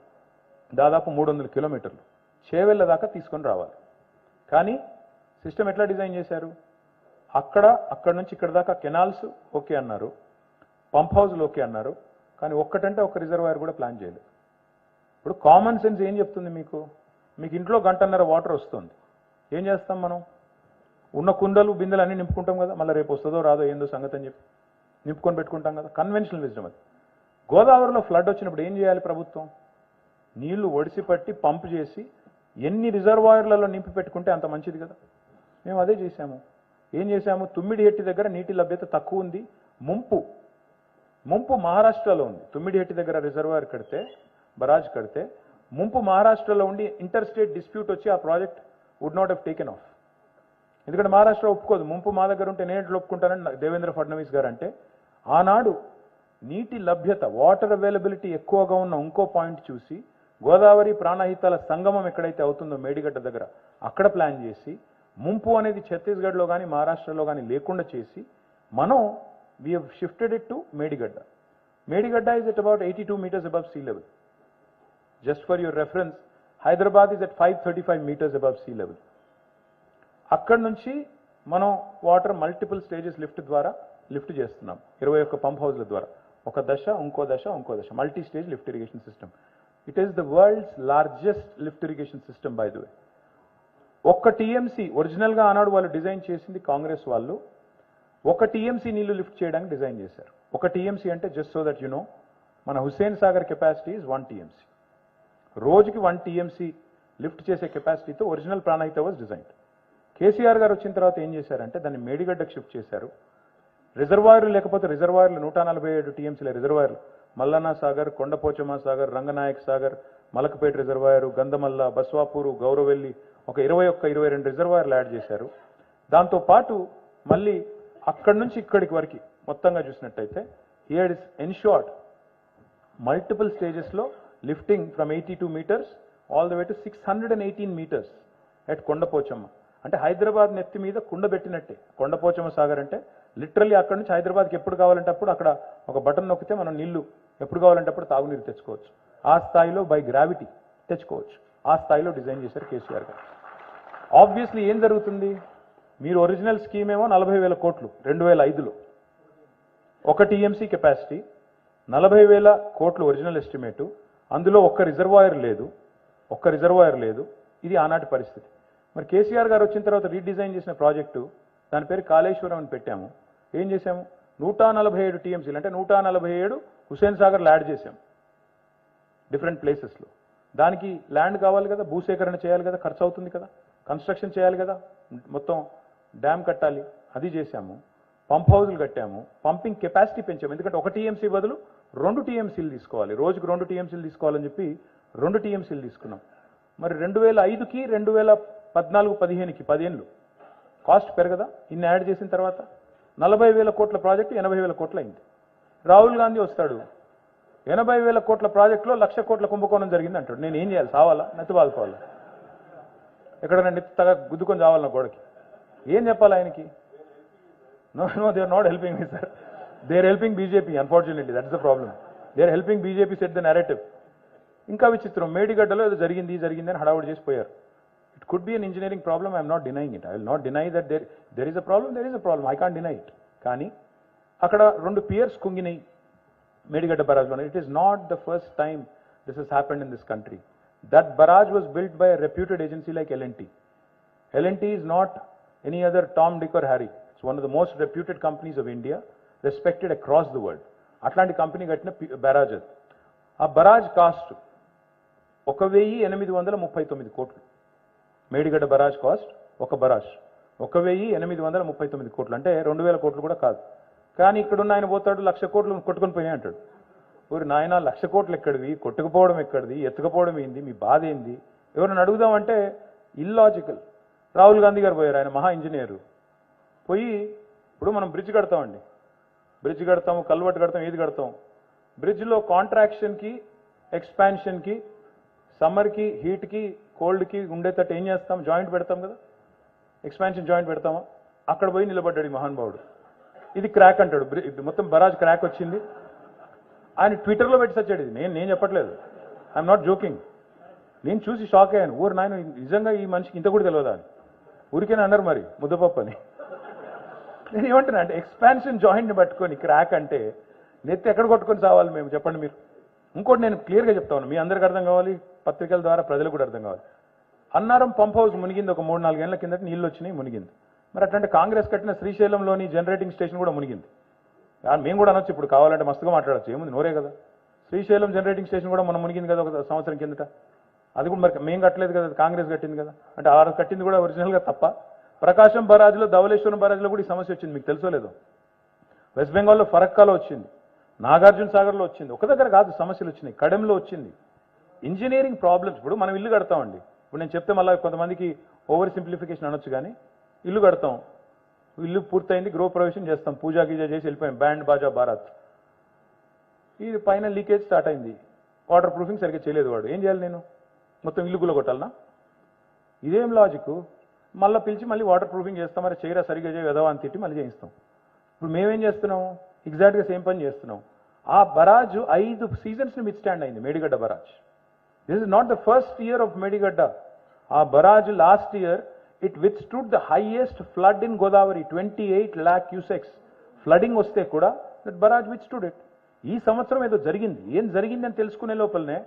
C: దాదాపు 300 కిలోమీటర్లు చేవెళ్ళ దాకా తీసుకొని రావాలి. కానీ సిస్టమ్ ఎట్లా డిజైన్ చేశారు? అక్కడ నుంచి ఇక్కడ దాకా కెనాల్స్ ఓకే అన్నారు, పంప్ హౌస్లు ఓకే అన్నారు, కానీ ఒక్కటంటే ఒక రిజర్వాయర్ కూడా ప్లాన్ చేయలేదు. ఇప్పుడు కామన్ సెన్స్ ఏం చెప్తుంది మీకు? మీకు ఇంట్లో గంటన్నర వాటర్ వస్తుంది, ఏం చేస్తాం మనం? ఉన్న కుండలు బిందెలు అన్నీ నింపుకుంటాం కదా, మళ్ళీ రేపు వస్తుందో రాదో ఏందో సంగతి అని చెప్పి నింపుకొని పెట్టుకుంటాం కదా, కన్వెన్షనల్ విజ్డమ్ అది. గోదావరిలో ఫ్లడ్ వచ్చినప్పుడు ఏం చేయాలి ప్రభుత్వం? నీళ్లు ఒడిసి పట్టి పంప్ చేసి ఎన్ని రిజర్వాయర్లలో నింపి పెట్టుకుంటే అంత మంచిది కదా. మేము అదే చేశాము. ఏం చేశాము? తుమ్మిడిహెట్టి దగ్గర నీటి లభ్యత తక్కువ ఉంది, ముంపు మహారాష్ట్రలో ఉంది. తుమ్మిడిహెట్టి దగ్గర రిజర్వాయర్ కడితే, బరాజ్ కడితే ముంపు మహారాష్ట్రలో ఉండి ఇంటర్ స్టేట్ డిస్ప్యూట్ వచ్చి ఆ project would not have taken off. ఎందుకంటే మహారాష్ట్ర ఒప్పుకోదు, ముంపు మా దగ్గర ఉంటే నేను ఒప్పుకుంటానని దేవేంద్ర ఫడ్నవీస్ గారు అంటే, ఆనాడు నీటి లభ్యత, వాటర్ అవైలబిలిటీ ఎక్కువగా ఉన్న ఇంకో పాయింట్ చూసి గోదావరి ప్రాణహితాల సంగమం ఎక్కడైతే అవుతుందో మేడిగడ్డ దగ్గర అక్కడ ప్లాన్ చేసి, ముంపు అనేది ఛత్తీస్గఢ్లో కానీ మహారాష్ట్రలో కానీ లేకుండా చేసి మనం we have shifted it to Medigadda. Medigadda is at about 82 meters above sea level. Just for your reference, Hyderabad is at 535 meters above sea level. అక్కడి నుంచి మనం వాటర్ మల్టిపుల్ స్టేజెస్ లిఫ్ట్ ద్వారా లిఫ్ట్ చేస్తున్నాం, 21 పంప్ హౌస్ల ద్వారా. ఒక దశ, ఇంకో దశ, multi stage lift irrigation system. It is the world's largest lift irrigation system by the way. ఒక్క టీఎంసీ ఒరిజినల్గా ఆనాడు వాళ్ళు డిజైన్ చేసింది కాంగ్రెస్ వాళ్ళు, ఒక టీఎంసీ నీళ్లు లిఫ్ట్ చేయడానికి డిజైన్ చేశారు. ఒక టీఎంసీ అంటే just so that you know, మన Hussain Sagar capacity is 1 TMC. రోజుకి 1 TMC లిఫ్ట్ చేసే కెపాసిటీతో original Pranahita was designed. KCR garu వచ్చిన తర్వాత ఏం చేశారంటే దాన్ని మేడిగడ్డకు షిఫ్ట్ చేశారు. రిజర్వాయర్లు లేకపోతే రిజర్వాయర్లు 147 TMCల రిజర్వాయర్లు, మల్లన్న సాగర్, కొండపోచమ్మ సాగర్, రంగనాయక్ సాగర్, మలకపేట రిజర్వాయరు, గంధమల్ల, బస్వాపూరు, గౌరవెల్లి, ఒక 22 రిజర్వాయర్లు యాడ్ చేశారు. దాంతోపాటు మళ్ళీ అక్కడి నుంచి ఇక్కడికి వరకు మొత్తంగా చూసినట్టయితే హియర్ ఇస్ ఎన్షోర్డ్ మల్టిపుల్ స్టేజెస్లో lifting from 82 meters all the way to 618 meters at Kondapochamma. అంటే హైదరాబాద్ నెత్తి మీద కుండ పెట్టినట్టే కొండపోచమ్మ సాగర్ అంటే. లిటరల్లీ అక్కడ నుంచి హైదరాబాద్కి ఎప్పుడు కావాలంటే అప్పుడు అక్కడ ఒక బటన్ నొక్కితే మనం నీళ్లు ఎప్పుడు కావాలంటే అప్పుడు తాగునీరు తెచ్చుకోవచ్చు. ఆ స్థాయిలో బై గ్రావిటీ తెచ్చుకోవచ్చు. ఆ స్థాయిలో డిజైన్ చేశారు కేసీఆర్ గారు. ఆబ్వియస్లీ ఏం జరుగుతుంది? మీరు ఒరిజినల్ స్కీమ్ ఏమో 40,000 కోట్లు 2005లో, 1 TMC కెపాసిటీ, 40,000 కోట్లు ఒరిజినల్ ఎస్టిమేటు, అందులో ఒక్క రిజర్వాయర్ లేదు. ఇది ఆనాటి పరిస్థితి. మరి కేసీఆర్ గారు వచ్చిన తర్వాత రీడిజైన్ చేసిన ప్రాజెక్టు, దాని పేరు కాళేశ్వరం అని పెట్టాము. ఏం చేశాము? 147 TMCలు అంటే 147 హుస్సేన్ సాగర్లు యాడ్ చేశాం డిఫరెంట్ ప్లేసెస్లో. దానికి ల్యాండ్ కావాలి కదా, భూసేకరణ చేయాలి కదా, ఖర్చు అవుతుంది కదా, కన్స్ట్రక్షన్ చేయాలి కదా, మొత్తం డ్యామ్ కట్టాలి, అది చేశాము. పంప్ హౌజులు కట్టాము, పంపింగ్ కెపాసిటీ పెంచాము. ఎందుకంటే 1 TMC బదులు 2 TMCలు తీసుకోవాలి, రోజుకు 2 TMCలు తీసుకోవాలని చెప్పి 2 TMCలు తీసుకున్నాం. మరి 2005కి 2014-15కి 10 ఏళ్ళు కాస్ట్ పెరగదా? ఇన్ని యాడ్ చేసిన తర్వాత 40,000 కోట్ల ప్రాజెక్టు 80,000 కోట్లు అయింది. రాహుల్ గాంధీ వస్తాడు, 80,000 కోట్ల ప్రాజెక్టులో 1,00,000 కోట్ల కుంభకోణం జరిగింది అంటాడు. నేను ఏం చేయాలి? సావాలా? నెత్తి బాదుకోవాలా? ఎక్కడైనా నెత్తిగా గుద్దుకొని చావాలన్న గోడకి? ఏం చెప్పాలి ఆయనకి? No, they are not helping me, sir. They are helping BJP, unfortunately. That's the problem. They are helping BJP set the narrative. ఇంకా విచిత్రం, మేడిగడ్డలో ఏదో జరిగింది అని హడావుడి చేసిపోయారు. It could be an engineering problem. I am not denying it. I will not deny that there is a problem. There is a problem. I can't deny it. కానీ అక్కడ 2 piers కుంగినాయి Medigadda barrage. It is not the first time this has happened in this country. That barrage was built by a reputed agency like L&T. L&T is not any other Tom, Dick or Harry. It's one of the most reputed companies of India, respected across the world. అట్లాంటి company కట్టిన barrage అది. ఆ barrage cost 1,839 కోట్లు. Medigadda barrage cost, ఒక barrage 1,839 కోట్లు, అంటే 2,000 కోట్లు కూడా కాదు. కానీ ఇక్కడున్న ఆయన పోతాడు 1,00,000 కోట్లు కొట్టుకొని పోయినాయి అంటాడు. ఊరి నాయన 1,00,000 కోట్లు ఎక్కడివి, కొట్టుకుపోవడం ఎక్కడిది, ఎత్తుకపోవడం ఏంది, మీ బాధ ఏంది, ఎవరైనా అడుగుదామంటే ఇల్లాజికల్. రాహుల్ గాంధీ గారు పోయారు, ఆయన మహా ఇంజనీరు. పోయి ఇప్పుడు మనం బ్రిడ్జ్ కడతామండి, బ్రిడ్జ్ కడతాము, కల్వర్ట్ కడతాం, ఏది కడతాం. బ్రిడ్జ్లో కాంట్రాక్షన్కి ఎక్స్పాన్షన్కి సమ్మర్కి హీట్కి కోల్డ్కి ఉండేటట్టు ఏం చేస్తాం, జాయింట్ పెడతాం కదా, ఎక్స్పాన్షన్ జాయింట్ పెడతామా. అక్కడ పోయి నిలబడ్డాడు ఈ మహానుభావుడు. ఇది క్రాక్ అంటాడు, మొత్తం బరాజ్ క్రాక్ వచ్చింది. ఆయన ట్విట్టర్లో పెట్టి సచ్చాడు. ఇది నేను చెప్పట్లేదు, ఐఎమ్ నాట్ జోకింగ్. నేను చూసి షాక్ అయ్యాను. ఊరు నాయన నిజంగా ఈ మనిషికి ఇంత కూడా తెలియదా అని. ఊరికేనా అన్నారు మరి ముద్దపప్పు అని. నేను ఏమంటున్నా అంటే ఎక్స్పాన్షన్ జాయింట్ని పట్టుకొని క్రాక్ అంటే నెత్తి ఎక్కడ కొట్టుకొని సావాలి మేము, చెప్పండి మీరు. ఇంకోటి నేను క్లియర్గా చెప్తాను, మీ అందరికీ అర్థం కావాలి, పత్రికల ద్వారా ప్రజలకు కూడా అర్థం కావాలి. అన్నారం పంప్ హౌస్ మునిగింది, ఒక 3-4 ఏళ్ల కిందట నీళ్ళు వచ్చినాయి, మునిగింది. మరి అట్లాంటి కాంగ్రెస్ కట్టిన శ్రీశైలంలోని జనరేటింగ్ స్టేషన్ కూడా మునిగింది. మేము కూడా అనొచ్చు, ఇప్పుడు కావాలంటే మస్తుగా మాట్లాడచ్చు, ఏముంది నోరే కదా. శ్రీశైలం జనరేటింగ్ స్టేషన్ కూడా మనం మునిగింది కదా ఒక సంవత్సరం కిందట. అది కూడా మరి మేము కట్టలేదు కదా, కాంగ్రెస్ కట్టింది కదా. అంటే ఆ కట్టింది కూడా ఒరిజినల్గా తప్ప. ప్రకాశం బరాజ్లో, ధవళేశ్వరం బరాజ్లో కూడా ఈ సమస్య వచ్చింది, మీకు తెలుసో లేదో. వెస్ట్ బెంగాల్లో ఫరక్కాలో వచ్చింది, నాగార్జున సాగర్లో వచ్చింది. ఒక దగ్గర కాదు సమస్యలు వచ్చినాయి, కడెంలో వచ్చింది. Engineering problems. ఇప్పుడు మనం ఇల్లు కడతామండి, ఇప్పుడు నేను చెప్తే మళ్ళీ కొంతమందికి ఓవర్ సింప్లిఫికేషన్ అనొచ్చు, కానీ ఇల్లు కడతాం, ఇల్లు పూర్తయింది, గృహప్రవేశం చేస్తాం, పూజా గీజా చేసి వెళ్ళిపోయాం, బ్యాండ్ బాజా భారత్. ఇది పైన లీకేజ్ స్టార్ట్ అయింది, వాటర్ ప్రూఫింగ్ సరిగ్గా చేయలేదు వాడు. ఏం చేయాలి నేను, మొత్తం ఇల్లు గుల్ల కొట్టాలనా? ఇదేం లాజిక్? మళ్ళీ పిలిచి మళ్ళీ వాటర్ ప్రూఫింగ్ చేస్తాం, మరి చేయరా సరిగ్గా చేయ వెదవా అని తిట్టి మళ్ళీ చేయిస్తాం. ఇప్పుడు మేమేం చేస్తున్నాము, ఎగ్జాక్ట్గా సేమ్ పని చేస్తున్నాం. ఆ బరాజు 5 సీజన్స్ని మిడ్ స్టాండ్ అయింది, Medigadda barrage. This is not the first year of Medigadda. ఆ barrage last year it withstood the highest flood in Godavari, 28 lakh cusecs flooding వస్తే కూడా దట్ బరాజ్ విత్స్టూడ్ ఇట్. ఈ సంవత్సరం ఏదో జరిగింది, ఏం జరిగింది అని తెలుసుకునే లోపలనే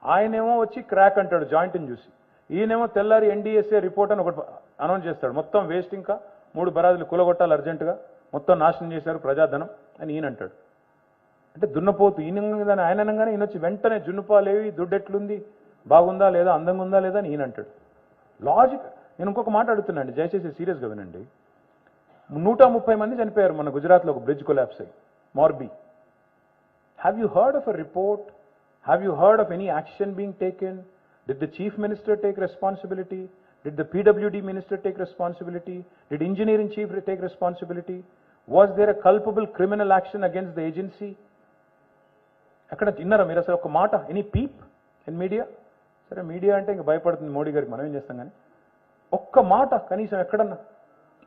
C: ఆయనేమో వచ్చి క్రాక్ అంటాడు జాయింట్ని చూసి, ఈయనేమో తెల్లారి ఎన్డీఎస్ఏ రిపోర్ట్ అని ఒకటి అనౌన్స్ చేస్తాడు, మొత్తం వేస్ట్, ఇంకా 3 బరాజులు కూలగొట్టాలి అర్జెంటుగా, మొత్తం నాశనం చేశారు ప్రజాధనం అని ఈయన అంటాడు. అంటే దున్నపోతు ఈయన ఆయన అనగానే ఈయన వచ్చి వెంటనే జున్నుపాలేవి, దుడ్డెట్లుంది, బాగుందా లేదా, అందంగా ఉందా లేదా అని ఈయన అంటాడు. లాజిక్. నేను ఇంకొక మాట అడుగుతున్నాండి, దయచేసి సీరియస్గా వినండి. 130 మంది చనిపోయారు మన గుజరాత్లో ఒక బ్రిడ్జ్ కొలాప్స్ అయ్యి, Morbi. Have you heard of a report? Have you heard of any action being taken? Did the chief minister take responsibility? Did the PWD minister take responsibility? Did engineering chief take responsibility? Was there a culpable criminal action against the agency? ఎక్కడ విన్నారా మీరు అసలు ఒక మాట? Any peep in media? సరే media అంటే ఇంక భయపడుతుంది మోడీ గారికి, మనం ఏం చేస్తాం కానీ ఒక్క మాట కనీసం ఎక్కడన్నా.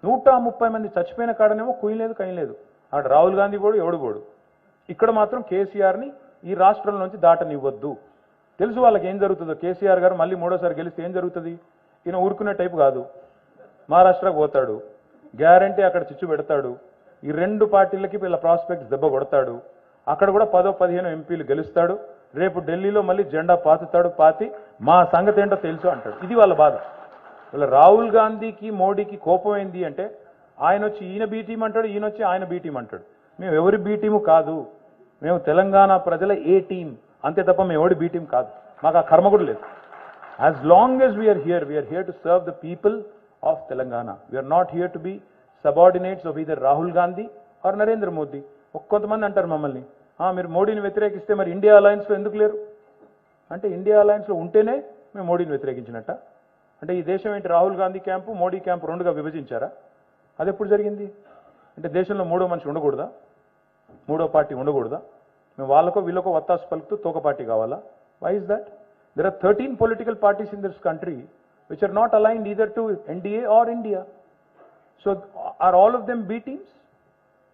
C: 130 మంది చచ్చిపోయిన కాడనేమో కుయ్యలేదు కయ్యలేదు. అక్కడ రాహుల్ గాంధీ పోడు, ఎవడు పోడు. ఇక్కడ మాత్రం కేసీఆర్ని ఈ రాష్ట్రం నుంచి దాటనివ్వద్దు. తెలుసు వాళ్ళకి ఏం జరుగుతుందో. కేసీఆర్ గారు మళ్ళీ 3వ సారి గెలిస్తే ఏం జరుగుతుంది? ఈయన ఊరుకునే టైపు కాదు, మహారాష్ట్రకు పోతాడు, గ్యారంటీ అక్కడ చిచ్చు పెడతాడు, ఈ 2 పార్టీలకి వీళ్ళ ప్రాస్పెక్ట్స్ దెబ్బ కొడతాడు, అక్కడ కూడా 10-15 ఎంపీలు గెలుస్తాడు, రేపు ఢిల్లీలో మళ్ళీ జెండా పాతుతాడు, పాతి మా సంగతి ఏంటో తెలుసు అంటాడు. ఇది వాళ్ళ బాధ. వీళ్ళ రాహుల్ గాంధీకి మోడీకి కోపం ఏంది అంటే, ఆయన వచ్చి ఈయన బీ టీం అంటాడు, ఈయన వచ్చి ఆయన బీ టీం అంటాడు. మేము ఎవరి బీ టీము కాదు, మేము తెలంగాణ ప్రజల ఏ టీం అంతే తప్ప మేము ఎవడి బీ టీం కాదు. మాకు ఆ కర్మ కూడా లేదు. As long as we are here to serve the people of Telangana. We are not here to be subordinates of either Rahul Gandhi or Narendra Modi. కొంతమంది అంటారు మమ్మల్ని, మీరు మోడీని వ్యతిరేకిస్తే మరి ఇండియా అలయన్స్లో ఎందుకు లేరు అంటే, ఇండియా అలయన్స్లో ఉంటేనే మేము మోడీని వ్యతిరేకించినట్ట. అంటే ఈ దేశం ఏంటి, రాహుల్ గాంధీ క్యాంపు మోడీ క్యాంపు 2గా విభజించారా? అది ఎప్పుడు జరిగింది? అంటే దేశంలో 3వ మనిషి ఉండకూడదా, 3వ పార్టీ ఉండకూడదా? మేము వాళ్ళకో వీళ్ళకో వత్తాసు పలుకుతూ తోక పార్టీ కావాలా? Why is that? There are 13 political parties in this country which are not aligned either to NDA or India. So are all of them B teams?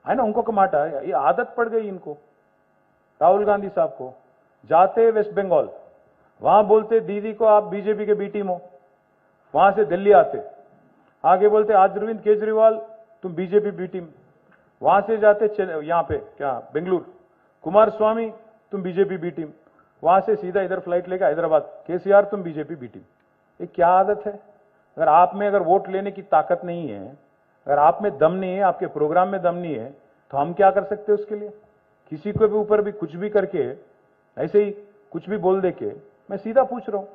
C: I know उनको माटा ये आदत पड़ गई इनको, राहुल गांधी साहब को. जाते वेस्ट बंगाल, वहां बोलते दीदी को आप बीजेपी के बी टीम हो, वहां से दिल्ली आते आगे बोलते आज अरविंद केजरीवाल तुम बीजेपी बी टीम, वहां से जाते यहाँ पे क्या बेंगलुरु, कुमार स्वामी तुम बीजेपी बी टीम, वहां से सीधा इधर फ्लाइट लेकर हैदराबाद, केसीआर तुम बीजेपी बी टीम. ये क्या आदत है? अगर आप में अगर वोट लेने की ताकत नहीं है, अगर आप में दम नहीं है, आपके प्रोग्राम में दम नहीं है, तो हम क्या कर सकते हैं उसके लिए? किसी को भी ऊपर भी कुछ भी करके ऐसे ही कुछ भी बोल दे के, मैं सीधा पूछ रहा हूं,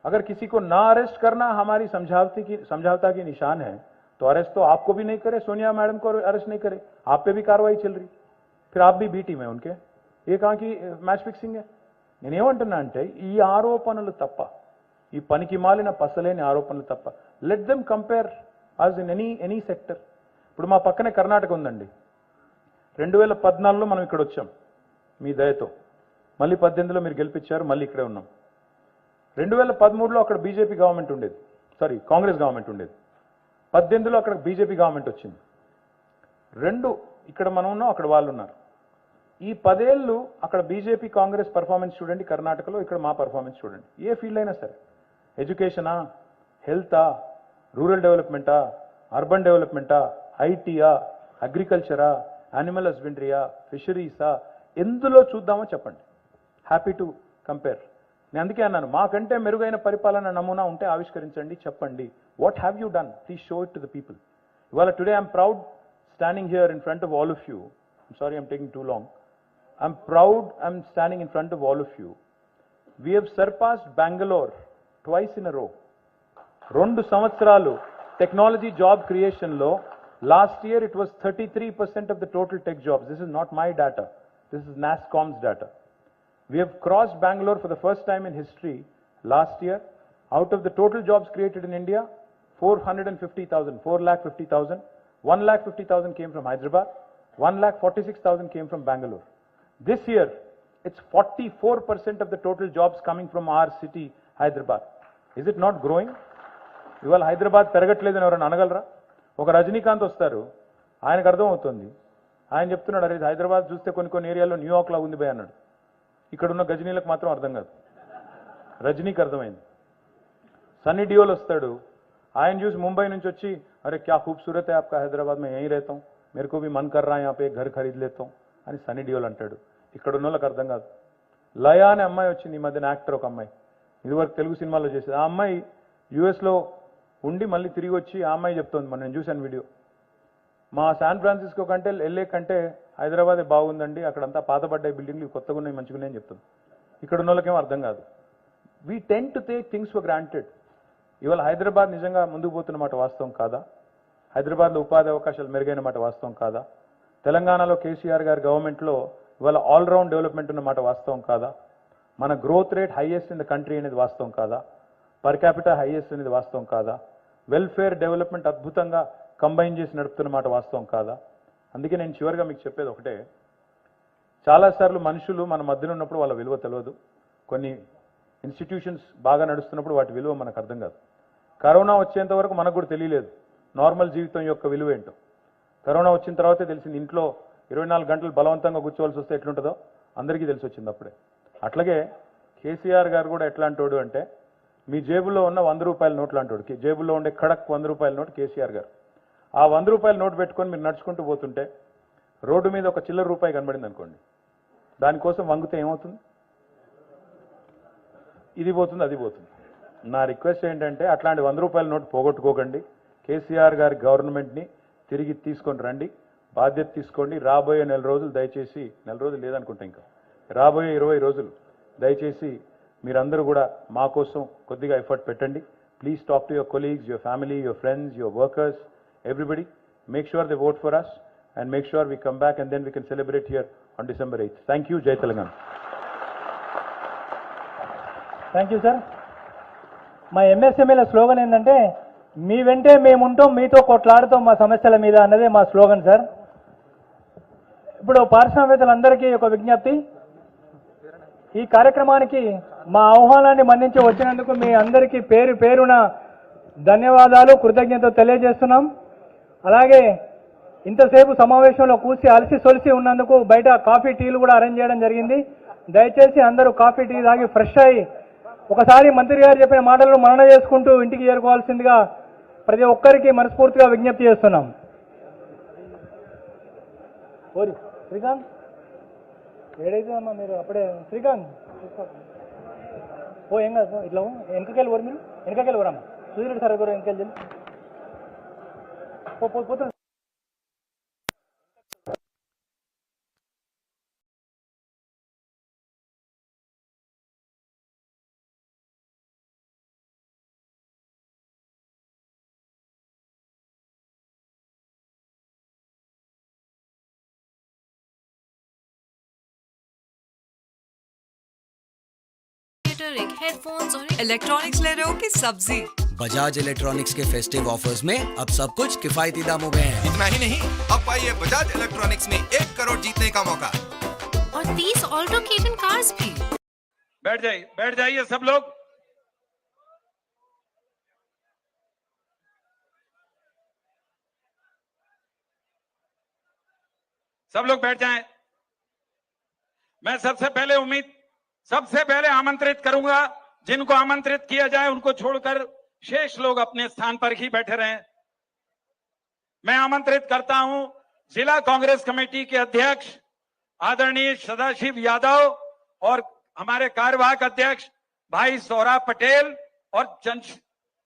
C: अगर किसी को ना अरेस्ट करना हमारी समझौता की निशान है, तो अरेस्ट तो आपको भी नहीं करे, सोनिया मैडम को अरेस्ट नहीं करे, आप पे भी कार्रवाई चल रही, फिर आप भी बी टीम है उनके. ये कहां की मैच फिक्सिंग है? నేనేమంటున్నా అంటే ఈ ఆరోపణలు తప్ప ఈ పనికి మాలిన పసలేని ఆరోపణలు తప్ప. Let them compare as in any sector. ఇప్పుడు మా పక్కనే కర్ణాటక ఉందండి. 2014లో మనం ఇక్కడ వచ్చాం మీ దయతో, మళ్ళీ 18లో మీరు గెలిపించారు, మళ్ళీ ఇక్కడే ఉన్నాం. 2013లో అక్కడ బీజేపీ గవర్నమెంట్ ఉండేది, కాంగ్రెస్ గవర్నమెంట్ ఉండేది. 18లో అక్కడ బీజేపీ గవర్నమెంట్ వచ్చింది. ఇక్కడ మనం ఉన్నాం, అక్కడ వాళ్ళు ఉన్నారు. ఈ 10 ఏళ్ళు అక్కడ బీజేపీ కాంగ్రెస్ పర్ఫార్మెన్స్ చూడండి కర్ణాటకలో, ఇక్కడ మా పర్ఫార్మెన్స్ చూడండి. ఏ ఫీల్డ్ అయినా సరే, ఎడ్యుకేషనా, హెల్తా, రూరల్ డెవలప్మెంటా, అర్బన్ డెవలప్మెంటా, ఐటీయా, అగ్రికల్చరా, యానిమల్ హస్బెండరీయా, ఫిషరీసా, ఎందులో చూద్దామో చెప్పండి. Happy to compare. నేను అందుకే అన్నాను, మాకంటే మెరుగైన పరిపాలన నమూనా ఉంటే ఆవిష్కరించండి, చెప్పండి. What have you done? Please show it to the people. ఇవాళ today I'm proud standing here in front of all of you. I'm sorry I'm taking too long. I'm proud I'm standing in front of all of you. We have surpassed Bangalore twice in a row. 2 సంవత్సరాలు technology job క్రియేషన్లో last year it was 33% of the total tech jobs. This is not my data. This is NASSCOM's data. We have crossed Bangalore for the first time in history last year. Out of the total jobs created in India, 450,000, 1,50,000 came from Hyderabad, 1,46,000 came from Bangalore. This year, it's 44% of the total jobs coming from our city, Hyderabad. Is it not growing? ఇవాళ హైదరాబాద్ పెరగట్లేదని ఎవరైనా అనగలరా? ఒక రజనీకాంత్ వస్తారు, ఆయనకు అర్థం అవుతుంది. ఆయన చెప్తున్నాడు, అరే హైదరాబాద్ చూస్తే కొన్ని ఏరియాలో న్యూయార్క్ లా ఉంది భయ్ అన్నాడు. ఇక్కడ ఉన్న గజనీలకు మాత్రం అర్థం కాదు, రజనీకి అర్థమైంది. సన్నీ డియోల్ వస్తాడు, ఆయన చూసి ముంబై నుంచి వచ్చి, అరే క్యా ఖూబ్సూరత్ హై ఆప్కా హైదరాబాద్ మే యहीं रहता हूं, मेरे को भी मन कर रहा है यहाँ पे घर खरीद लेता हूं అని సన్నీ డియోల్ అంటాడు. ఇక్కడ ఉన్న వాళ్ళకి అర్థం కాదు. లయ అనే అమ్మాయి వచ్చింది ఈ మధ్యన, యాక్టర్ ఒక అమ్మాయి, ఇదివరకు తెలుగు సినిమాలో చేసేది. ఆ అమ్మాయి యూఎస్లో ఉండి మళ్ళీ తిరిగి వచ్చి ఆ అమ్మాయి చెప్తోంది, మనం నేను చూశాను వీడియో, మా శాన్ ఫ్రాన్సిస్కో కంటే ఎల్ఏ కంటే హైదరాబాదే బాగుందండి, అక్కడంతా పాతబడ్డాయి బిల్డింగ్లు, కొత్తగా ఉన్నాయి, మంచిగా ఉన్నాయని చెప్తుంది. ఇక్కడ ఉన్న వాళ్ళకేమో అర్థం కాదు. We tend to take things for granted. ఇవాళ హైదరాబాద్ నిజంగా ముందుకు పోతున్న మాట వాస్తవం కాదా? హైదరాబాద్లో ఉపాధి అవకాశాలు మెరుగైన మాట వాస్తవం కాదా? తెలంగాణలో కేసీఆర్ గారి గవర్నమెంట్లో ఇవాళ ఆల్రౌండ్ డెవలప్మెంట్ ఉన్న మాట వాస్తవం కాదా? మన growth rate highest in the country అనేది వాస్తవం కాదా? పర్ క్యాపిటల్ హైయెస్ట్ అనేది వాస్తవం కాదా? వెల్ఫేర్ డెవలప్మెంట్ అద్భుతంగా కంబైన్ చేసి నడుపుతున్న మాట వాస్తవం కాదా? అందుకే నేను చివరిగా మీకు చెప్పేది ఒకటే, చాలాసార్లు మనుషులు మన మధ్యలో ఉన్నప్పుడు వాళ్ళ విలువ తెలియదు, కొన్ని ఇన్స్టిట్యూషన్స్ బాగా నడుస్తున్నప్పుడు వాటి విలువ మనకు అర్థం కాదు. కరోనా వచ్చేంత వరకు మనకు కూడా తెలియలేదు నార్మల్ జీవితం యొక్క విలువ ఏంటో. కరోనా వచ్చిన తర్వాతే తెలిసింది, ఇంట్లో 24 గంటలు బలవంతంగా కూర్చోవలసి వస్తే ఎట్లుంటుందో అందరికీ తెలిసి వచ్చింది అప్పుడే. అట్లాగే కేసీఆర్ గారు కూడా ఎట్లాంటోడు అంటే, మీ జేబులో ఉన్న 100 రూపాయల నోట్లు అంటాడు, జేబులో ఉండే ఖడక్ 100 రూపాయల నోటు కేసీఆర్ గారు. ఆ 100 రూపాయల నోటు పెట్టుకొని మీరు నడుచుకుంటూ పోతుంటే రోడ్డు మీద ఒక చిల్లర రూపాయి కనబడింది అనుకోండి, దానికోసం వంగితే ఏమవుతుంది? ఇది పోతుంది, అది పోతుంది. నా రిక్వెస్ట్ ఏంటంటే, అట్లాంటి 100 రూపాయల నోటు పోగొట్టుకోకండి. కేసీఆర్ గారి గవర్నమెంట్ని తిరిగి తీసుకొని రండి, బాధ్యత తీసుకోండి. రాబోయే 4 రోజులు దయచేసి, 4 రోజులు లేదనుకుంటా, ఇంకా రాబోయే 20 రోజులు దయచేసి మీరందరూ కూడా మా కోసం కొద్దిగా ఎఫర్ట్ పెట్టండి. Please talk to your colleagues, your family, your friends, your workers, everybody. Make sure they vote for us and make sure we come back and then we can celebrate here on December 8th. Thank you. Jai Telangana.
B: Thank you sir. మా ఎంఎస్ఎంఏల slogan ఏంటంటే, మీ వెంటే మేముంటాం, మీతో కొట్లాడుతాం మా సమస్యల మీద అన్నదే మా slogan sir. ఇప్పుడు పారిశ్రామికవేత్తలందరికీ ఒక విజ్ఞప్తి, ఈ కార్యక్రమానికి మా ఆహ్వానాన్ని మన్నించి వచ్చినందుకు మీ అందరికీ పేరు పేరున ధన్యవాదాలు, కృతజ్ఞతలు తెలియజేస్తున్నాం. అలాగే ఇంతసేపు సమావేశంలో కూర్చి అలసి సొలిసి ఉన్నందుకు బయట కాఫీ టీలు కూడా అరేంజ్ చేయడం జరిగింది. దయచేసి అందరూ కాఫీ టీ తాగి ఫ్రెష్ అయ్యి ఒకసారి మంత్రి గారు చెప్పిన మాటలను మనన చేసుకుంటూ ఇంటికి చేరుకోవాల్సిందిగా ప్రతి ఒక్కరికి మనస్ఫూర్తిగా విజ్ఞప్తి చేస్తున్నాం. ఓరి శ్రీకాంత్ ఏడైతుందమ్మా, మీరు అప్పుడే శ్రీకాంత్ ఓ ఏం కాదు ఇట్లా వెనకకెళ్ళి ఓరు, మీరు వెనకకెళ్ళి ఓరమ్మా, సుధీరెడ్డి సార్ గారు వెనకెళ్ళి పోతుంది.
D: स्कूटर, एक हेडफोन्स और इलेक्ट्रॉनिक्स ले रहे हो कि सब्जी?
E: बजाज इलेक्ट्रॉनिक्स के फेस्टिव ऑफर्स में अब सब कुछ किफायती दामों में है।
F: इतना ही नहीं, अब पाइए बजाज इलेक्ट्रॉनिक्स में 1 करोड़ जीतने का मौका
D: और 30 ऑल्टो केटन कार्स भी।
G: बैठ जाइए सब लोग। सब लोग बैठ जाएं। मैं सबसे पहले आमंत्रित करूंगा, जिनको आमंत्रित किया जाए उनको छोड़कर शेष लोग अपने स्थान पर ही बैठे रहें। मैं आमंत्रित करता हूं जिला कांग्रेस कमेटी के अध्यक्ष आदरणीय सदाशिव यादव और हमारे कार्यवाहक अध्यक्ष भाई सौरभ पटेल और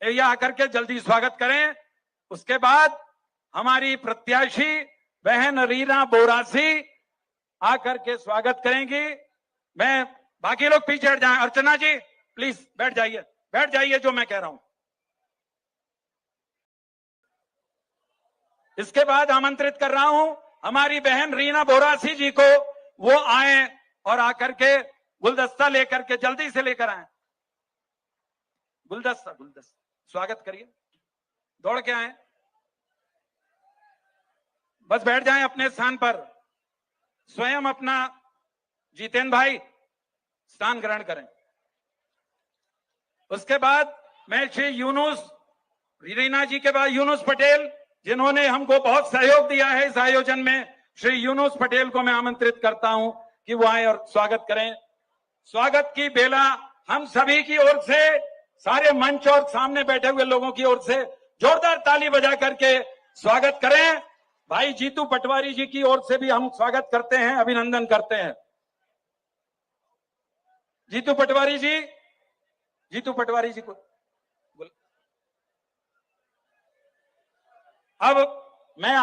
G: ये आकर के जल्दी स्वागत करें। उसके बाद हमारी प्रत्याशी बहन रीना बोरासी आकर के स्वागत करेंगी। मैं बाकी लोग पीछे हट जाएं। अर्चना जी प्लीज बैठ जाइए जो मैं कह रहा हूं। इसके बाद आमंत्रित कर रहा हूं हमारी बहन रीना बोरासी जी को, वो आए और आकर के गुलदस्ता लेकर के जल्दी से लेकर आए। गुलदस्ता स्वागत करिए, दौड़ के आए। बस बैठ जाएं अपने स्थान पर। स्वयं अपना जितेंद्र भाई स्थान ग्रहण करें। उसके बाद मैं श्री यूनुस, रीना जी के बाद यूनुस पटेल, जिन्होंने हमको बहुत सहयोग दिया है इस आयोजन में, श्री यूनुस पटेल को मैं आमंत्रित करता हूं कि वो आए और स्वागत करें। स्वागत की बेला हम सभी की ओर से, सारे मंच और सामने बैठे हुए लोगों की ओर से जोरदार ताली बजा करके स्वागत करें। भाई जीतू पटवारी जी की ओर से भी हम स्वागत करते हैं, अभिनंदन करते हैं। जीतू पटवारी जी को अब मैं